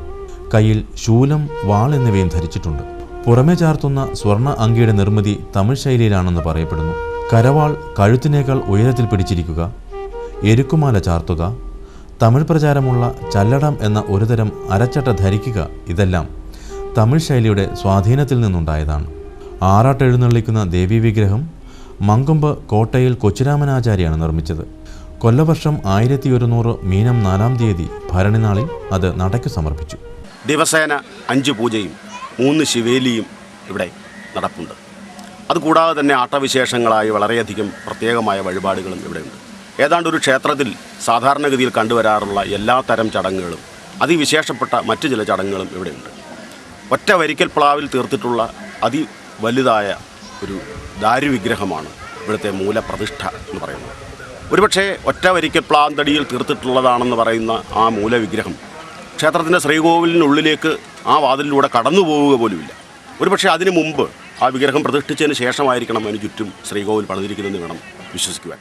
കയ്യിൽ ശൂലം, വാൾ എന്നിവയും ധരിച്ചിട്ടുണ്ട്. പുറമെ ചാർത്തുന്ന സ്വർണ്ണ അങ്കിയുടെ നിർമ്മിതി തമിഴ് ശൈലിയിലാണെന്ന് പറയപ്പെടുന്നു. കരവാൾ കഴുത്തിനേക്കാൾ ഉയരത്തിൽ പിടിച്ചിരിക്കുക, എരുക്കുമാല ചാർത്തുക, തമിഴ് പ്രചാരമുള്ള ചല്ലടം എന്ന ഒരുതരം അരച്ചട്ട ധരിക്കുക, ഇതെല്ലാം തമിഴ് ശൈലിയുടെ സ്വാധീനത്തിൽ നിന്നുണ്ടായതാണ്. ആറാട്ടെഴുന്നള്ളിക്കുന്ന ദേവീവിഗ്രഹം മങ്കൊമ്പ് കോട്ടയിൽ കൊച്ചുരാമനാചാര്യാണ് നിർമ്മിച്ചത്. കൊല്ലവർഷം 1100 മീനം 4 ഭരണിനാളിൽ അത് നടയ്ക്ക് സമർപ്പിച്ചു. ദിവസേന 5 പൂജയും 3 ശിവേലിയും ഇവിടെ നടപ്പുണ്ട്. അതുകൂടാതെ തന്നെ ആട്ടവിശേഷങ്ങളായി വളരെയധികം പ്രത്യേകമായ വഴിപാടുകളും ഇവിടെയുണ്ട്. ഏതാണ്ട് ഒരു ക്ഷേത്രത്തിൽ സാധാരണഗതിയിൽ കണ്ടുവരാറുള്ള എല്ലാ തരം ചടങ്ങുകളും അതിവിശേഷപ്പെട്ട മറ്റു ചില ചടങ്ങുകളും ഇവിടെയുണ്ട്. ഒറ്റ വരിക്കൽ പ്ലാവിൽ തീർത്തിട്ടുള്ള അതിവലുതായ ഒരു ദാരുവിഗ്രഹമാണ് ഇവിടുത്തെ മൂലപ്രതിഷ്ഠ എന്ന് പറയുന്നത്. ഒരുപക്ഷെ ഒറ്റ വരിക്കൽ പ്ലാന്തടിയിൽ തീർത്തിട്ടുള്ളതാണെന്ന് പറയുന്ന ആ മൂലവിഗ്രഹം ക്ഷേത്രത്തിൻ്റെ ശ്രീകോവിലിനുള്ളിലേക്ക് ആ വാതിലിലൂടെ കടന്നു പോവുക പോലുമില്ല. ഒരുപക്ഷെ അതിനു മുമ്പ് ആ വിഗ്രഹം പ്രതിഷ്ഠിച്ചതിന് ശേഷമായിരിക്കണം അതിന് ചുറ്റും ശ്രീകോവിൽ പണിതിരിക്കുന്നതെന്ന് വേണം വിശ്വസിക്കുവാൻ.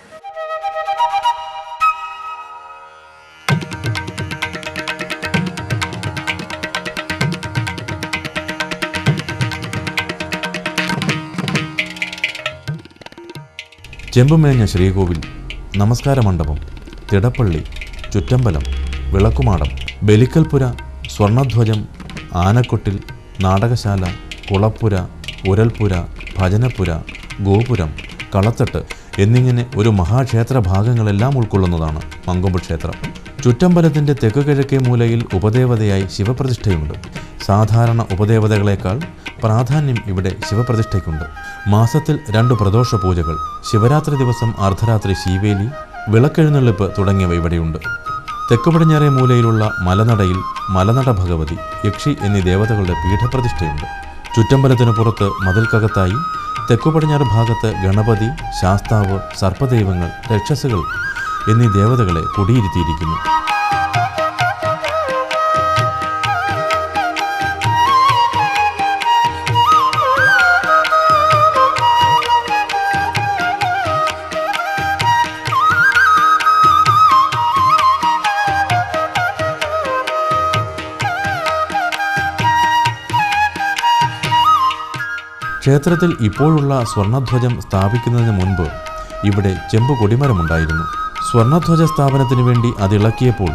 ചെമ്പുമേഞ്ഞ ശ്രീകോവിൽ, നമസ്കാര മണ്ഡപം, തിടപ്പള്ളി, ചുറ്റമ്പലം, വിളക്കുമാടം, ബലിക്കൽപുര, സ്വർണധ്വജം, ആനക്കൊട്ടിൽ, നാടകശാല, കുളപ്പുര, ഉരൽപുര, ഭജനപുര, ഗോപുരം, കളത്തട്ട് എന്നിങ്ങനെ ഒരു മഹാക്ഷേത്ര ഭാഗങ്ങളെല്ലാം ഉൾക്കൊള്ളുന്നതാണ് മങ്കൊമ്പ് ക്ഷേത്രം. ചുറ്റമ്പലത്തിൻ്റെ തെക്ക് കിഴക്കേ മൂലയിൽ ഉപദേവതയായി ശിവപ്രതിഷ്ഠയുണ്ട്. സാധാരണ ഉപദേവതകളേക്കാൾ പ്രാധാന്യം ഇവിടെ ശിവപ്രതിഷ്ഠയ്ക്കുണ്ട്. മാസത്തിൽ 2 പ്രദോഷ പൂജകൾ, ശിവരാത്രി ദിവസം അർദ്ധരാത്രി ശീവേലി, വിളക്കെഴുന്നള്ളിപ്പ് തുടങ്ങിയവ ഇവിടെയുണ്ട്. തെക്കു പടിഞ്ഞാറേ മൂലയിലുള്ള മലനടയിൽ മലനട ഭഗവതി, യക്ഷി എന്നീ ദേവതകളുടെ പീഠപ്രതിഷ്ഠയുണ്ട്. ചുറ്റമ്പലത്തിനു പുറത്ത് മതിൽക്കകത്തായി തെക്കു പടിഞ്ഞാറ് ഭാഗത്ത് ഗണപതി, ശാസ്താവ്, സർപ്പദൈവങ്ങൾ, രക്ഷസുകൾ എന്നീ ദേവതകളെ കുടിയിരുത്തിയിരിക്കുന്നു. ക്ഷേത്രത്തിൽ ഇപ്പോഴുള്ള സ്വർണ്ണധ്വജം സ്ഥാപിക്കുന്നതിന് മുൻപ് ഇവിടെ ചെമ്പ് കൊടിമരമുണ്ടായിരുന്നു. സ്വർണ്ണധ്വജ സ്ഥാപനത്തിനു വേണ്ടി അതിളക്കിയപ്പോൾ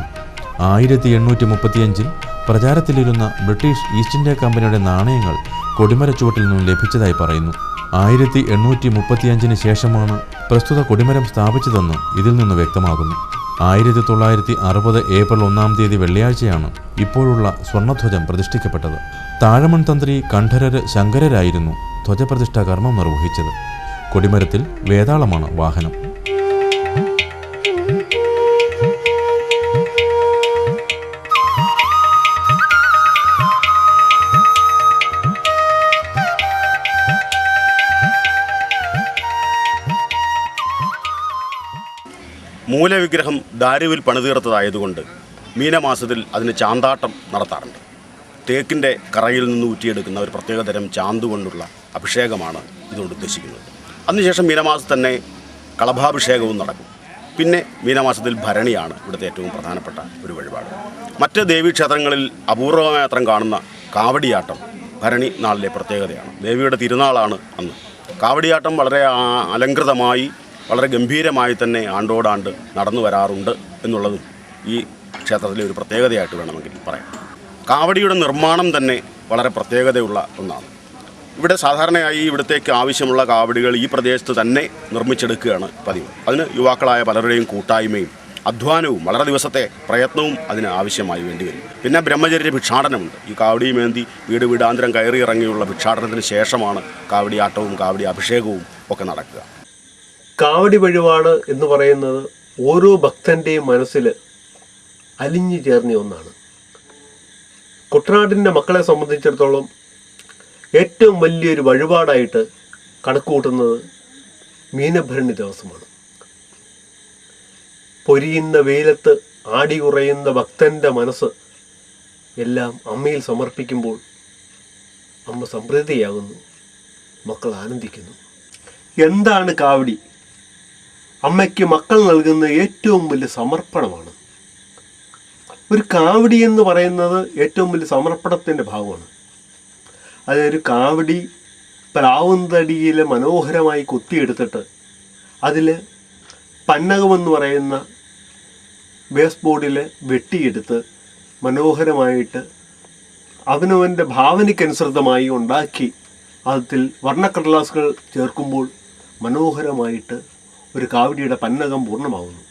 1835 പ്രചാരത്തിലിരുന്ന ബ്രിട്ടീഷ് ഈസ്റ്റ് ഇന്ത്യ കമ്പനിയുടെ നാണയങ്ങൾ കൊടിമരച്ചുവട്ടിൽ നിന്നും ലഭിച്ചതായി പറയുന്നു. 1835 ശേഷമാണ് പ്രസ്തുത കൊടിമരം സ്ഥാപിച്ചതെന്ന് ഇതിൽ നിന്ന് വ്യക്തമാകുന്നു. 1960 ഏപ്രിൽ 1 വെള്ളിയാഴ്ചയാണ് ഇപ്പോഴുള്ള സ്വർണ്ണധ്വജം പ്രതിഷ്ഠിക്കപ്പെട്ടത്. താഴമൺ തന്ത്രി കണ്ഠരര് ശങ്കരരായിരുന്നു ധ്വജപ്രതിഷ്ഠാ കർമ്മം നിർവഹിച്ചത്. കൊടിമരത്തിൽ വേതാളമാണ് വാഹനം. മൂലവിഗ്രഹം ദാരുവിൽ പണിതീർത്തതായതുകൊണ്ട് മീനമാസത്തിൽ അതിന് ചാന്താട്ടം നടത്താറുണ്ട്. തേക്കിൻ്റെ കറയിൽ നിന്ന് ഊറ്റിയെടുക്കുന്ന ഒരു പ്രത്യേകതരം ചാന്ത് കൊണ്ടുള്ള അഭിഷേകമാണ് ഇതുകൊണ്ട് ഉദ്ദേശിക്കുന്നത്. അതിനുശേഷം മീനമാസത്തിൽ തന്നെ കളഭാഭിഷേകവും നടക്കും. പിന്നെ മീനമാസത്തിൽ ഭരണിയാണ് ഇവിടുത്തെ ഏറ്റവും പ്രധാനപ്പെട്ട ഒരു വഴിപാട്. മറ്റ് ദേവീക്ഷേത്രങ്ങളിൽ അപൂർവമായി മാത്രം കാണുന്ന കാവടിയാട്ടം ഭരണി നാളിലെ പ്രത്യേകതയാണ്. ദേവിയുടെ തിരുനാളാണ് അന്ന്. കാവടിയാട്ടം വളരെ അലങ്കൃതമായി വളരെ ഗംഭീരമായി തന്നെ ആണ്ടോടാണ്ട് നടന്നു വരാറുണ്ട് എന്നുള്ളതും ഈ ക്ഷേത്രത്തിലെ ഒരു പ്രത്യേകതയായിട്ട് വേണമെങ്കിൽ പറയാം. കാവടിയുടെ നിർമ്മാണം തന്നെ വളരെ പ്രത്യേകതയുള്ള ഒന്നാണ്. ഇവിടെ സാധാരണയായി ഇവിടത്തേക്ക് ആവശ്യമുള്ള കാവടികൾ ഈ പ്രദേശത്ത് തന്നെ നിർമ്മിച്ചെടുക്കുകയാണ് പതിവ്. അതിന് യുവാക്കളായ പലരുടെയും കൂട്ടായ്മയും അധ്വാനവും വളരെ ദിവസത്തെ പ്രയത്നവും അതിന് ആവശ്യമായി വേണ്ടി വരും. പിന്നെ ബ്രഹ്മചര്യ ഭിക്ഷാടനമുണ്ട്. ഈ കാവടിയുമേന്തി വീട് വീടാന്തരം കയറി ഇറങ്ങിയുള്ള ഭിക്ഷാടനത്തിന് ശേഷമാണ് കാവടിയാട്ടവും കാവടി അഭിഷേകവും ഒക്കെ നടക്കുക. കാവടി വഴിപാട് എന്ന് പറയുന്നത് ഓരോ ഭക്തൻ്റെയും മനസ്സിൽ അലിഞ്ഞു ചേർന്ന ഒന്നാണ്. കുട്ടനാടിൻ്റെ മക്കളെ സംബന്ധിച്ചിടത്തോളം ഏറ്റവും വലിയൊരു വഴിപാടായിട്ട് കണക്കുകൂട്ടുന്നത് മീനഭരണി ദിവസമാണ്. പൊരിയുന്ന വെയിലത്ത് ആടി കുറയുന്ന ഭക്തൻ്റെ മനസ്സ് എല്ലാം അമ്മയിൽ സമർപ്പിക്കുമ്പോൾ അമ്മ സംപ്രീതിയാകുന്നു, മക്കൾ ആനന്ദിക്കുന്നു. എന്താണ് കാവടി? അമ്മയ്ക്ക് മക്കൾ നൽകുന്ന ഏറ്റവും വലിയ സമർപ്പണമാണ്. ഒരു കാവടി എന്ന് പറയുന്നത് ഏറ്റവും വലിയ സമർപ്പണത്തിൻ്റെ ഭാഗമാണ്. അതൊരു കാവടി പ്ലാവുന്തടിയിൽ മനോഹരമായി കൊത്തിയെടുത്തിട്ട് അതിൽ പന്നകമെന്ന് പറയുന്ന വേസ്റ്റ് ബോർഡിൽ വെട്ടിയെടുത്ത് മനോഹരമായിട്ട് അവനവൻ്റെ ഭാവനയ്ക്കനുസൃതമായി ഉണ്ടാക്കി അതിൽ വർണ്ണക്കടലാസുകൾ ചേർക്കുമ്പോൾ മനോഹരമായിട്ട് ഒരു കാവടിയുടെ പന്നകം പൂർണ്ണമാകുന്നു.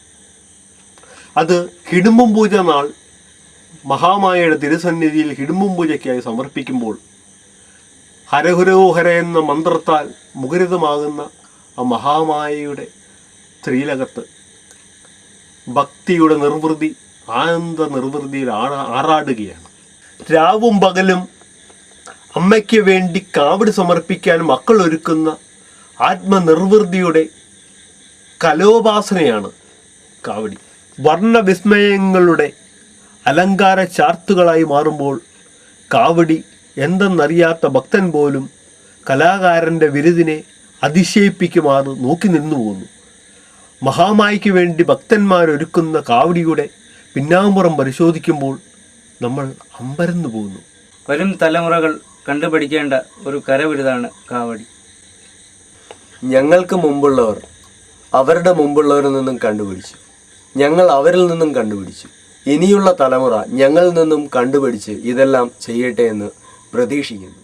അത് ഹിഡുമ്പം പൂജ നാൾ മഹാമായയുടെ തിരുസന്നിധിയിൽ ഹിഡുമ്പം പൂജയ്ക്കായി സമർപ്പിക്കുമ്പോൾ ഹരഹുരോഹര എന്ന മന്ത്രത്താൽ മുഖരിതമാകുന്ന ആ മഹാമായയുടെ ശ്രീലകത്ത് ഭക്തിയുടെ നിർവൃതി ആനന്ദ നിർവൃതിയിൽ ആറാടുകയാണ്. രാവും പകലും അമ്മയ്ക്ക് വേണ്ടി കാവടി സമർപ്പിക്കാൻ മക്കൾ ഒരുക്കുന്ന ആത്മനിർവൃതിയുടെ കലോപാസനയാണ് കാവടി. വർണ്ണവിസ്മയങ്ങളുടെ അലങ്കാര ചാർത്തുകളായി മാറുമ്പോൾ കാവടി എന്തെന്നറിയാത്ത ഭക്തൻ പോലും കലാകാരൻ്റെ വിരുദിനെ അതിശയിപ്പിക്കുമാറ് നോക്കി നിന്നു പോകുന്നു. മഹാമായിക്ക് വേണ്ടി ഭക്തന്മാരൊരുക്കുന്ന കാവടിയുടെ പിന്നാമ്പുറം പരിശോധിക്കുമ്പോൾ നമ്മൾ അമ്പരന്നു പോകുന്നു. വരും തലമുറകൾ കണ്ടുപഠിക്കേണ്ട ഒരു കരവിരുതാണ് കാവടി. ഞങ്ങൾക്ക് മുമ്പുള്ളവർ അവരുടെ മുമ്പുള്ളവരിൽ നിന്നും കണ്ടുപിടിച്ചു, ഞങ്ങൾ അവരിൽ നിന്നും കണ്ടുപിടിച്ചു. ഇനിയുള്ള തലമുറ ഞങ്ങളിൽ നിന്നും കണ്ടുപിടിച്ച് ഇതെല്ലാം ചെയ്യട്ടെ എന്ന് പ്രതീക്ഷിക്കുന്നു.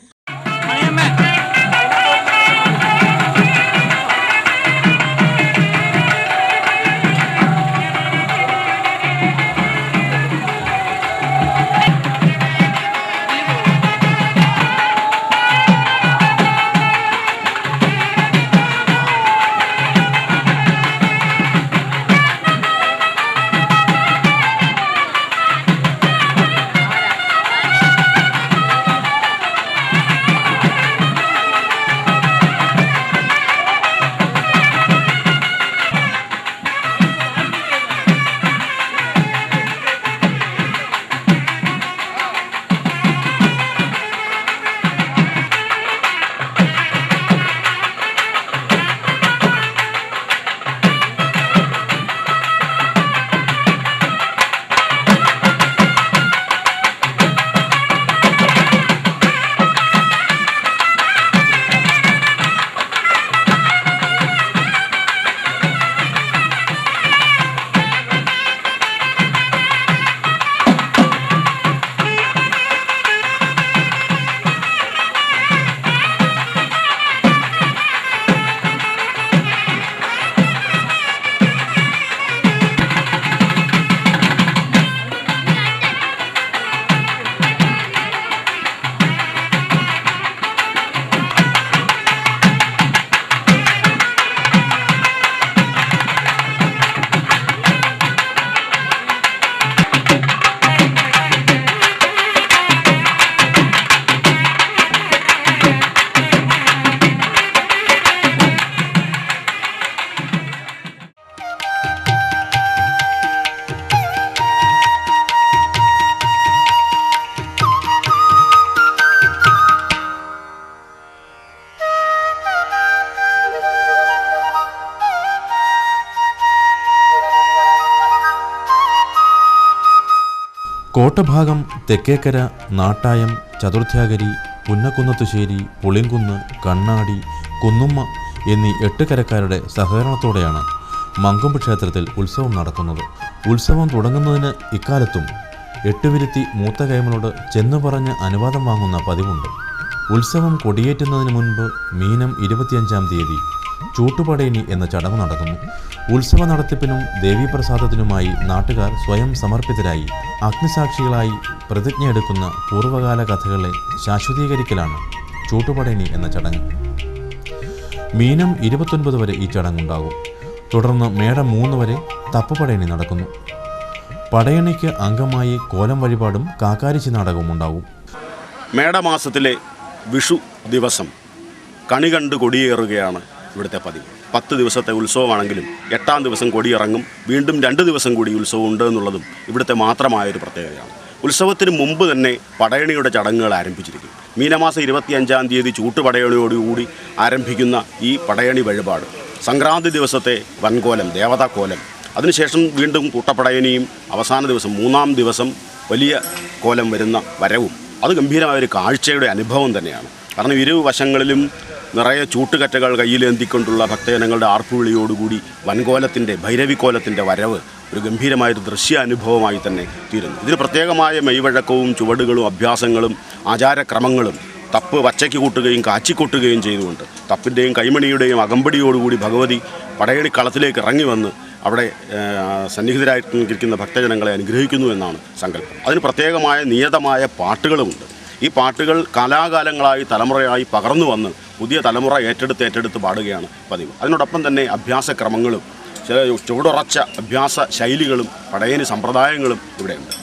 കോട്ടഭാഗം, തെക്കേക്കര, നാട്ടായം, ചതുർത്ഥ്യാഗരി, പുന്നക്കുന്നത്തുശ്ശേരി, പുളിങ്കുന്ന്, കണ്ണാടി, കുന്നുമ്മ എന്നീ 8 കരക്കാരുടെ സഹകരണത്തോടെയാണ് മങ്കൊമ്പ് ക്ഷേത്രത്തിൽ ഉത്സവം നടത്തുന്നത്. ഉത്സവം തുടങ്ങുന്നതിന് ഇക്കാലത്തും 8 വിരുത്തി മൂത്ത കൈമളോട് ചെന്നു പറഞ്ഞ് അനുവാദം വാങ്ങുന്ന പതിവുണ്ട്. ഉത്സവം കൊടിയേറ്റുന്നതിന് മുൻപ് മീനം 25-ാം തീയതി ചൂട്ടുപടയണി എന്ന ചടങ്ങ് നടക്കുന്നു. ഉത്സവ നടത്തിപ്പിനും ദേവീപ്രസാദത്തിനുമായി നാട്ടുകാർ സ്വയം സമർപ്പിതരായി അഗ്നിസാക്ഷികളായി പ്രതിജ്ഞയെടുക്കുന്ന പൂർവ്വകാല കഥകളെ ശാശ്വതീകരിക്കലാണ് ചൂട്ടുപടയണി എന്ന ചടങ്ങ്. മീനം 29 വരെ ഈ ചടങ്ങുണ്ടാകും. തുടർന്ന് മേടം 3 വരെ തപ്പുപടയണി നടക്കുന്നു. പടയണിക്ക് അംഗമായി കോലം വഴിപാടും കാക്കാരിച്ചി നാടകവും ഉണ്ടാകും. മേടമാസത്തിലെ വിഷു ദിവസം കണി കണ്ട് കൊടിയേറുകയാണ് ഇവിടുത്തെ പതിവ്. 10 ദിവസത്തെ ഉത്സവമാണെങ്കിലും 8-ാം ദിവസം കൊടിയിറങ്ങും. വീണ്ടും 2 ദിവസം കൂടി ഉത്സവം ഉണ്ട് എന്നുള്ളതും ഇവിടുത്തെ മാത്രമായൊരു പ്രത്യേകതയാണ്. ഉത്സവത്തിന് മുമ്പ് തന്നെ പടയണിയുടെ ചടങ്ങുകൾ ആരംഭിച്ചിരിക്കും. മീനമാസം 25-ാം തീയതി ചൂട്ടുപടയണിയോടുകൂടി ആരംഭിക്കുന്ന ഈ പടയണി വഴിപാട് സംക്രാന്തി ദിവസത്തെ വൻകോലം, ദേവതാക്കോലം, അതിനുശേഷം വീണ്ടും കൂട്ടപ്പടയണിയും, അവസാന ദിവസം 3-ാം ദിവസം വലിയ കോലം വരുന്ന വരവും അത് ഗംഭീരമായൊരു കാഴ്ചയുടെ അനുഭവം തന്നെയാണ്. കാരണം ഇരുവശങ്ങളിലും നിറയെ ചൂട്ടുകറ്റകൾ കയ്യിലേന്തിക്കൊണ്ടുള്ള ഭക്തജനങ്ങളുടെ ആർപ്പുവിളിയോടുകൂടി വൻകോലത്തിൻ്റെ, ഭൈരവിക്കോലത്തിൻ്റെ വരവ് ഒരു ഗംഭീരമായൊരു ദൃശ്യാനുഭവമായി തന്നെ തീരുന്നു. ഇതിന് പ്രത്യേകമായ മെയ്വഴക്കവും ചുവടുകളും അഭ്യാസങ്ങളും ആചാരക്രമങ്ങളും തപ്പ് വച്ചയ്ക്ക് കൂട്ടുകയും കാച്ചിക്കൂട്ടുകയും ചെയ്തുകൊണ്ട് തപ്പിൻ്റെയും കൈമണിയുടെയും അകമ്പടിയോടുകൂടി ഭഗവതി പടയണിക്കളത്തിലേക്ക് ഇറങ്ങി വന്ന് അവിടെ സന്നിഹിതരായിരിക്കുന്ന ഭക്തജനങ്ങളെ അനുഗ്രഹിക്കുന്നു എന്നാണ് സങ്കല്പം. അതിന് പ്രത്യേകമായ നിയതമായ പാട്ടുകളുമുണ്ട്. ഈ പാട്ടുകൾ കാലാകാലങ്ങളായി തലമുറയായി പകർന്നു വന്ന് പുതിയ തലമുറ ഏറ്റെടുത്ത് പാടുകയാണ് പതിവ്. അതിനോടൊപ്പം തന്നെ അഭ്യാസക്രമങ്ങളും ചില ചുവടുറച്ച അഭ്യാസ ശൈലികളും പടയണി സമ്പ്രദായങ്ങളും ഇവിടെയുണ്ട്.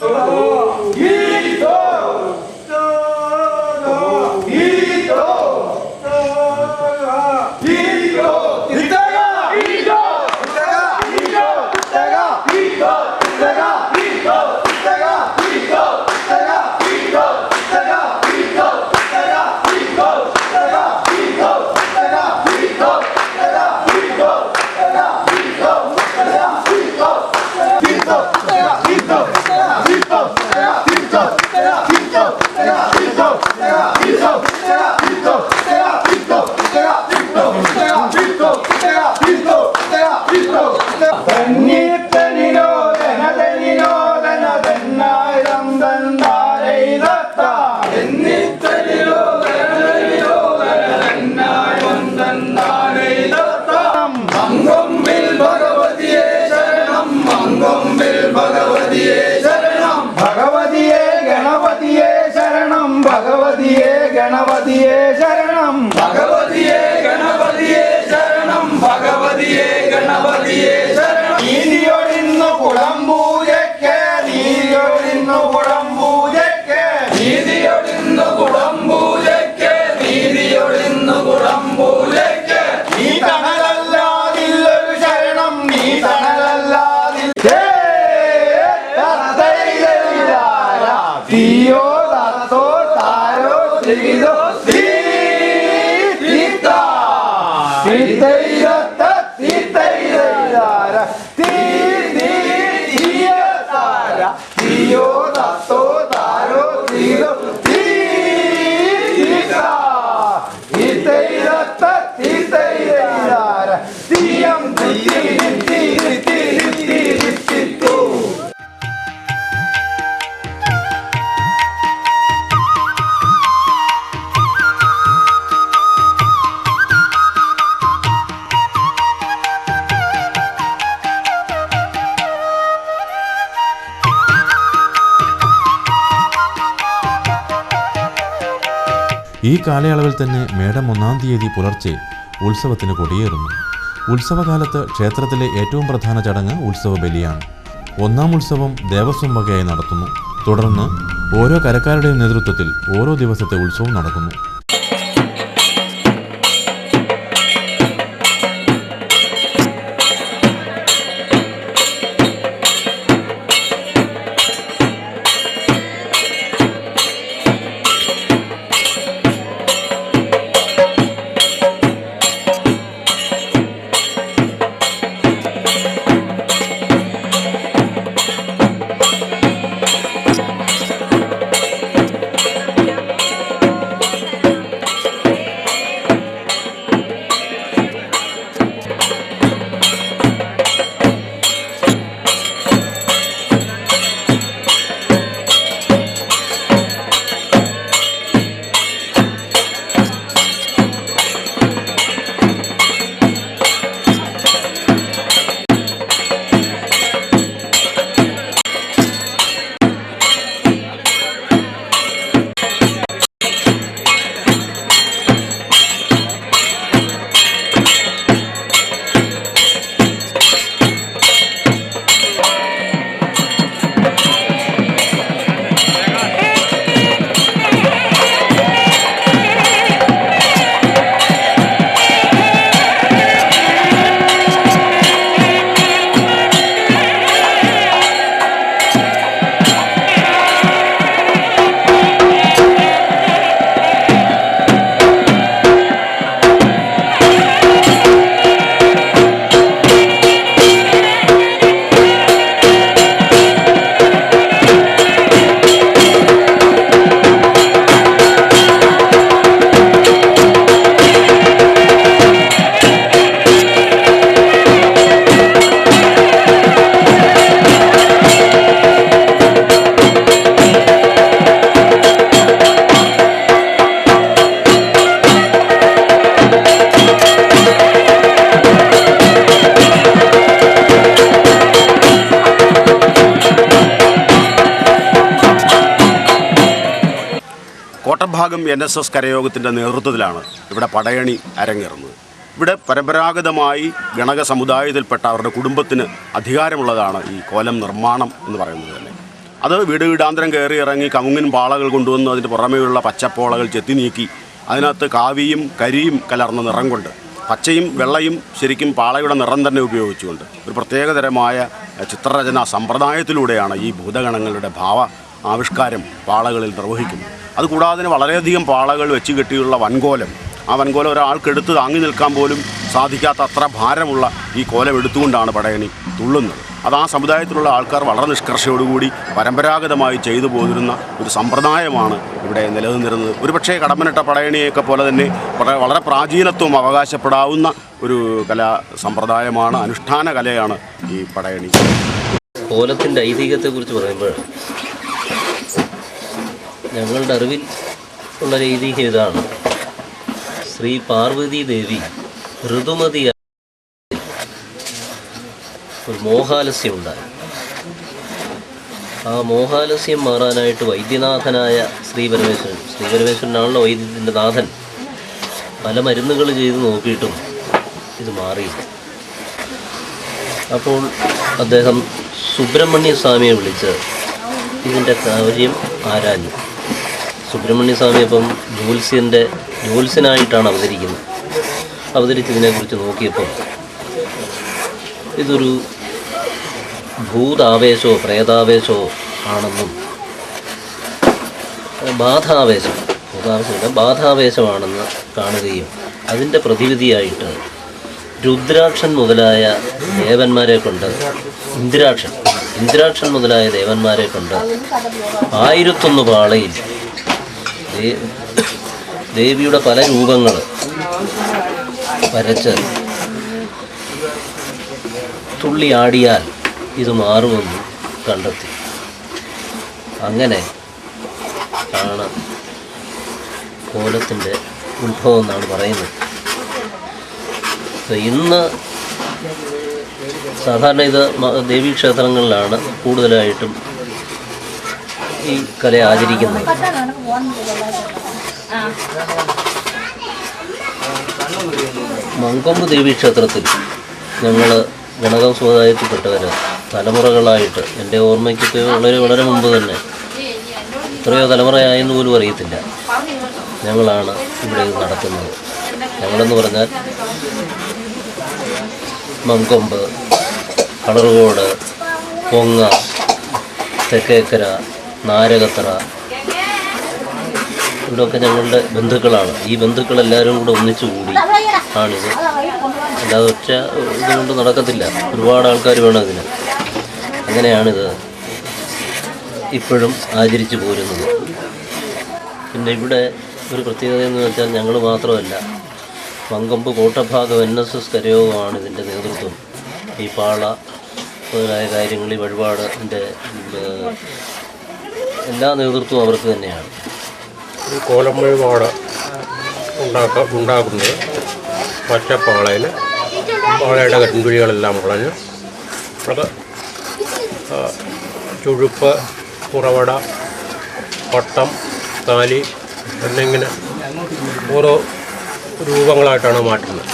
ഗണപതിയേ ശരണം, ഭഗവതിയേ ഗണപതിയേ ശരണം, ഭഗവതിയേ ഗണപതിയേ ശരണം. നീതിയൊഴിന്നു കുളമ്പൂജയ്ക്ക്, നീതിയൊഴിന്നു കുളമ്പൂജയ്ക്ക്, നീതിയൊഴിന്നു കുളമ്പൂജയ്ക്ക്, നീതിയൊഴിന്നു കുളമ്പൂജയ്ക്ക്. നീ തണലല്ലാതില്ലൊരു ശരണം, നീ തണലല്ലാതില്ല. തീയോ തത്തോ താരോ ചെയ്തോ തീയോ തത്തോ താരോ ചെയ്തോ തീയം ഈ കാലയളവിൽ തന്നെ മേടം 1-ാം തീയതി പുലർച്ചെ ഉത്സവത്തിന് കൊടിയേറുന്നു. ഉത്സവകാലത്ത് ക്ഷേത്രത്തിലെ ഏറ്റവും പ്രധാന ചടങ്ങ് ഉത്സവ ബലിയാണ്. 1-ാം ഉത്സവം ദേവസ്വം വകയായി നടത്തുന്നു. തുടർന്ന് ഓരോ കരക്കാരുടെയും നേതൃത്വത്തിൽ ഓരോ ദിവസത്തെ ഉത്സവം നടക്കുന്നു. കോട്ടഭാഗം NSS കരയോഗത്തിൻ്റെ നേതൃത്വത്തിലാണ് ഇവിടെ പടയണി അരങ്ങേറുന്നത്. ഇവിടെ പരമ്പരാഗതമായി ഗണക സമുദായത്തിൽപ്പെട്ട അവരുടെ കുടുംബത്തിന് അധികാരമുള്ളതാണ് ഈ കോലം നിർമ്മാണം എന്ന് പറയുന്നത് തന്നെ. അത് വീട് വീടാന്തരം കയറി ഇറങ്ങി കമുങ്ങിൻ പാളകൾ കൊണ്ടുവന്ന് അതിൻ്റെ പുറമേയുള്ള പച്ചപ്പോളകൾ ചെത്തി നീക്കി അതിനകത്ത് കാവിയും കരിയും കലർന്ന നിറം കൊണ്ട്, പച്ചയും വെള്ളയും ശരിക്കും പാളയുടെ നിറം തന്നെ ഉപയോഗിച്ചുകൊണ്ട് ഒരു പ്രത്യേകതരമായ ചിത്രരചനാ സമ്പ്രദായത്തിലൂടെയാണ് ഈ ഭൂതഗണങ്ങളുടെ ഭാവ ആവിഷ്കാരം പാളകളിൽ നിർവഹിക്കുന്നത്. അതുകൂടാതെ വളരെയധികം പാളകൾ വെച്ച് കെട്ടിയുള്ള വൻകോലം, ആ വൻകോലം ഒരാൾക്കെടുത്ത് താങ്ങി നിൽക്കാൻ പോലും സാധിക്കാത്ത അത്ര ഭാരമുള്ള ഈ കോലം എടുത്തുകൊണ്ടാണ് പടയണി തുള്ളുന്നത്. അത് ആ സമുദായത്തിലുള്ള ആൾക്കാർ വളരെ നിഷ്കർഷയോടുകൂടി പരമ്പരാഗതമായി ചെയ്തു പോരുന്ന ഒരു സമ്പ്രദായമാണ് ഇവിടെ നിലനിന്നിരുന്നത്. ഒരുപക്ഷേ കടമ്പനിട്ട പടയണിയൊക്കെ പോലെ തന്നെ വളരെ പ്രാചീനത്വം അവകാശപ്പെടാവുന്ന ഒരു കലാ സമ്പ്രദായമാണ്, അനുഷ്ഠാന കലയാണ് ഈ പടയണി. കോലത്തിൻ്റെ ഐതിഹ്യത്തെക്കുറിച്ച് പറയുമ്പോൾ ഞങ്ങളുടെ അറിവിൽ ഉള്ള ഐതിഹ്യം ഇതാണ്. ശ്രീ പാർവതി ദേവി ഋതുമതിയായ ഒരു മോഹാലസ്യമുണ്ടായി. ആ മോഹാലസ്യം മാറാനായിട്ട് വൈദ്യനാഥനായ ശ്രീ പരമേശ്വരനാണല്ലോ വൈദ്യത്തിൻ്റെ നാഥൻ. പല മരുന്നുകൾ ചെയ്ത് നോക്കിയിട്ടും ഇത് മാറിയില്ല. അപ്പോൾ അദ്ദേഹം സുബ്രഹ്മണ്യ സ്വാമിയെ വിളിച്ച് ഇതിൻ്റെ കാര്യം ആരാഞ്ഞു. സുബ്രഹ്മണ്യ സ്വാമി അപ്പം ജ്യോത്സ്യനായിട്ടാണ് അവതരിച്ചതിനെക്കുറിച്ച് നോക്കിയപ്പോൾ ഇതൊരു ഭൂതാവേശമോ പ്രേതാവേശമോ ആണെന്നും ബാധാവേശമാണെന്ന് കാണുകയും അതിൻ്റെ പ്രതിവിധിയായിട്ട് രുദ്രാക്ഷൻ മുതലായ ദേവന്മാരെ കൊണ്ട് ഇന്ദ്രാക്ഷൻ മുതലായ ദേവന്മാരെ കൊണ്ട് 1001 പാളയിൽ ദേവിയുടെ പല രൂപങ്ങൾ വരച്ച് തുള്ളിയാടിയാൽ ഇത് മാറുമെന്ന് കണ്ടെത്തി. അങ്ങനെ ആണ് കോലത്തിൻ്റെ ഉത്ഭവം എന്നാണ് പറയുന്നത്. ഇന്ന് സാധാരണ ഇത് ദേവീക്ഷേത്രങ്ങളിലാണ് കൂടുതലായിട്ടും ഈ കല ആചരിക്കുന്നത്. മങ്കൊമ്പ് ദേവീക്ഷേത്രത്തിൽ ഞങ്ങൾ ഗണക സമുദായത്തിൽപ്പെട്ടവർ തലമുറകളായിട്ട്, എൻ്റെ ഓർമ്മയ്ക്കൊക്കെ വളരെ മുമ്പ് തന്നെ, എത്രയോ തലമുറയായെന്ന് പോലും അറിയത്തില്ല, ഞങ്ങളാണ് ഇവിടെ ഇത് നടത്തുന്നത്. ഞങ്ങളെന്ന് പറഞ്ഞാൽ മങ്കൊമ്പ്, കളറുകോട്, പൊങ്ങ, തെക്കേക്കര, നാരകത്തറ, ഇവിടെയൊക്കെ ഞങ്ങളുടെ ബന്ധുക്കളാണ്. ഈ ബന്ധുക്കളെല്ലാവരും കൂടെ ഒന്നിച്ചു കൂടി ആണിത്. അല്ലാതെ ഒറ്റ ഇതുകൊണ്ട് നടക്കത്തില്ല, ഒരുപാട് ആൾക്കാർ വേണം ഇതിന്. അങ്ങനെയാണിത് ഇപ്പോഴും ആചരിച്ചു പോരുന്നത്. പിന്നെ ഇവിടെ ഒരു പ്രത്യേകത എന്ന് വെച്ചാൽ ഞങ്ങൾ മാത്രമല്ല, മങ്കൊമ്പ് കോട്ടഭാഗം NSS കരയോഗമാണ് ഇതിൻ്റെ നേതൃത്വം. ഈ പാള മുതലായ കാര്യങ്ങളിൽ വഴിപാടിൻ്റെ എല്ലാ നേതൃത്വവും അവർക്ക് തന്നെയാണ്. ഈ കോലം വഴിപാട് ഉണ്ടാക്കുന്നത് പച്ചപ്പാളയിൽ പാളയുടെ കൺകുഴികളെല്ലാം മുളഞ്ഞ് അത് ചുഴുപ്പ്, പുറവട, പട്ടം, താലി എന്നിങ്ങനെ ഓരോ രൂപങ്ങളായിട്ടാണ് മാറ്റുന്നത്.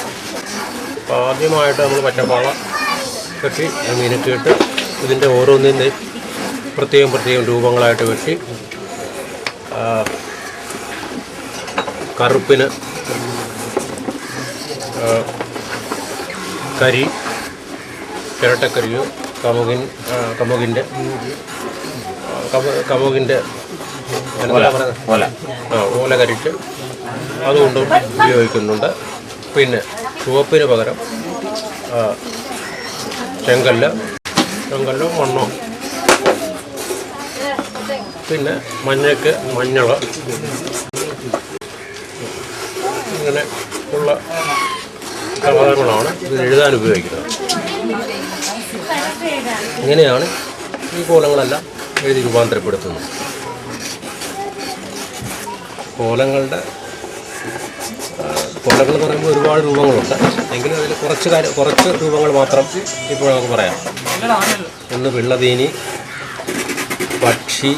അപ്പോൾ ആദ്യമായിട്ട് നമ്മൾ പച്ചപ്പാള കെട്ടി മീനൊക്കെയിട്ട് ഇതിൻ്റെ ഓരോന്നിൻ്റെ പ്രത്യേകം രൂപങ്ങളായിട്ട് വെട്ടി കറുപ്പിന് കരി, ചിരട്ടക്കരിയോ കമുകിൻ്റെ ഓല കരിച്ച് അതുകൊണ്ടും ഉപയോഗിക്കുന്നുണ്ട്. പിന്നെ ചുവപ്പിന് പകരം ചെങ്കല്ലോ മണ്ണോ, പിന്നെ മഞ്ഞയ്ക്ക് മഞ്ഞൾ, ഇങ്ങനെ ഉള്ള ഘടകങ്ങളാണ് ഇത് എഴുതാൻ ഉപയോഗിക്കുന്നത്. ഇങ്ങനെയാണ് ഈ കോലങ്ങളെല്ലാം എഴുതി രൂപാന്തരപ്പെടുത്തുന്നത്. കോലങ്ങൾ എന്ന് പറയുമ്പോൾ ഒരുപാട് രൂപങ്ങളുണ്ട്. എങ്കിലും അതിൽ കുറച്ച് രൂപങ്ങൾ മാത്രം ഇപ്പോൾ നമുക്ക് പറയാം. ഒന്ന് പിള്ളതീനി, പക്ഷി,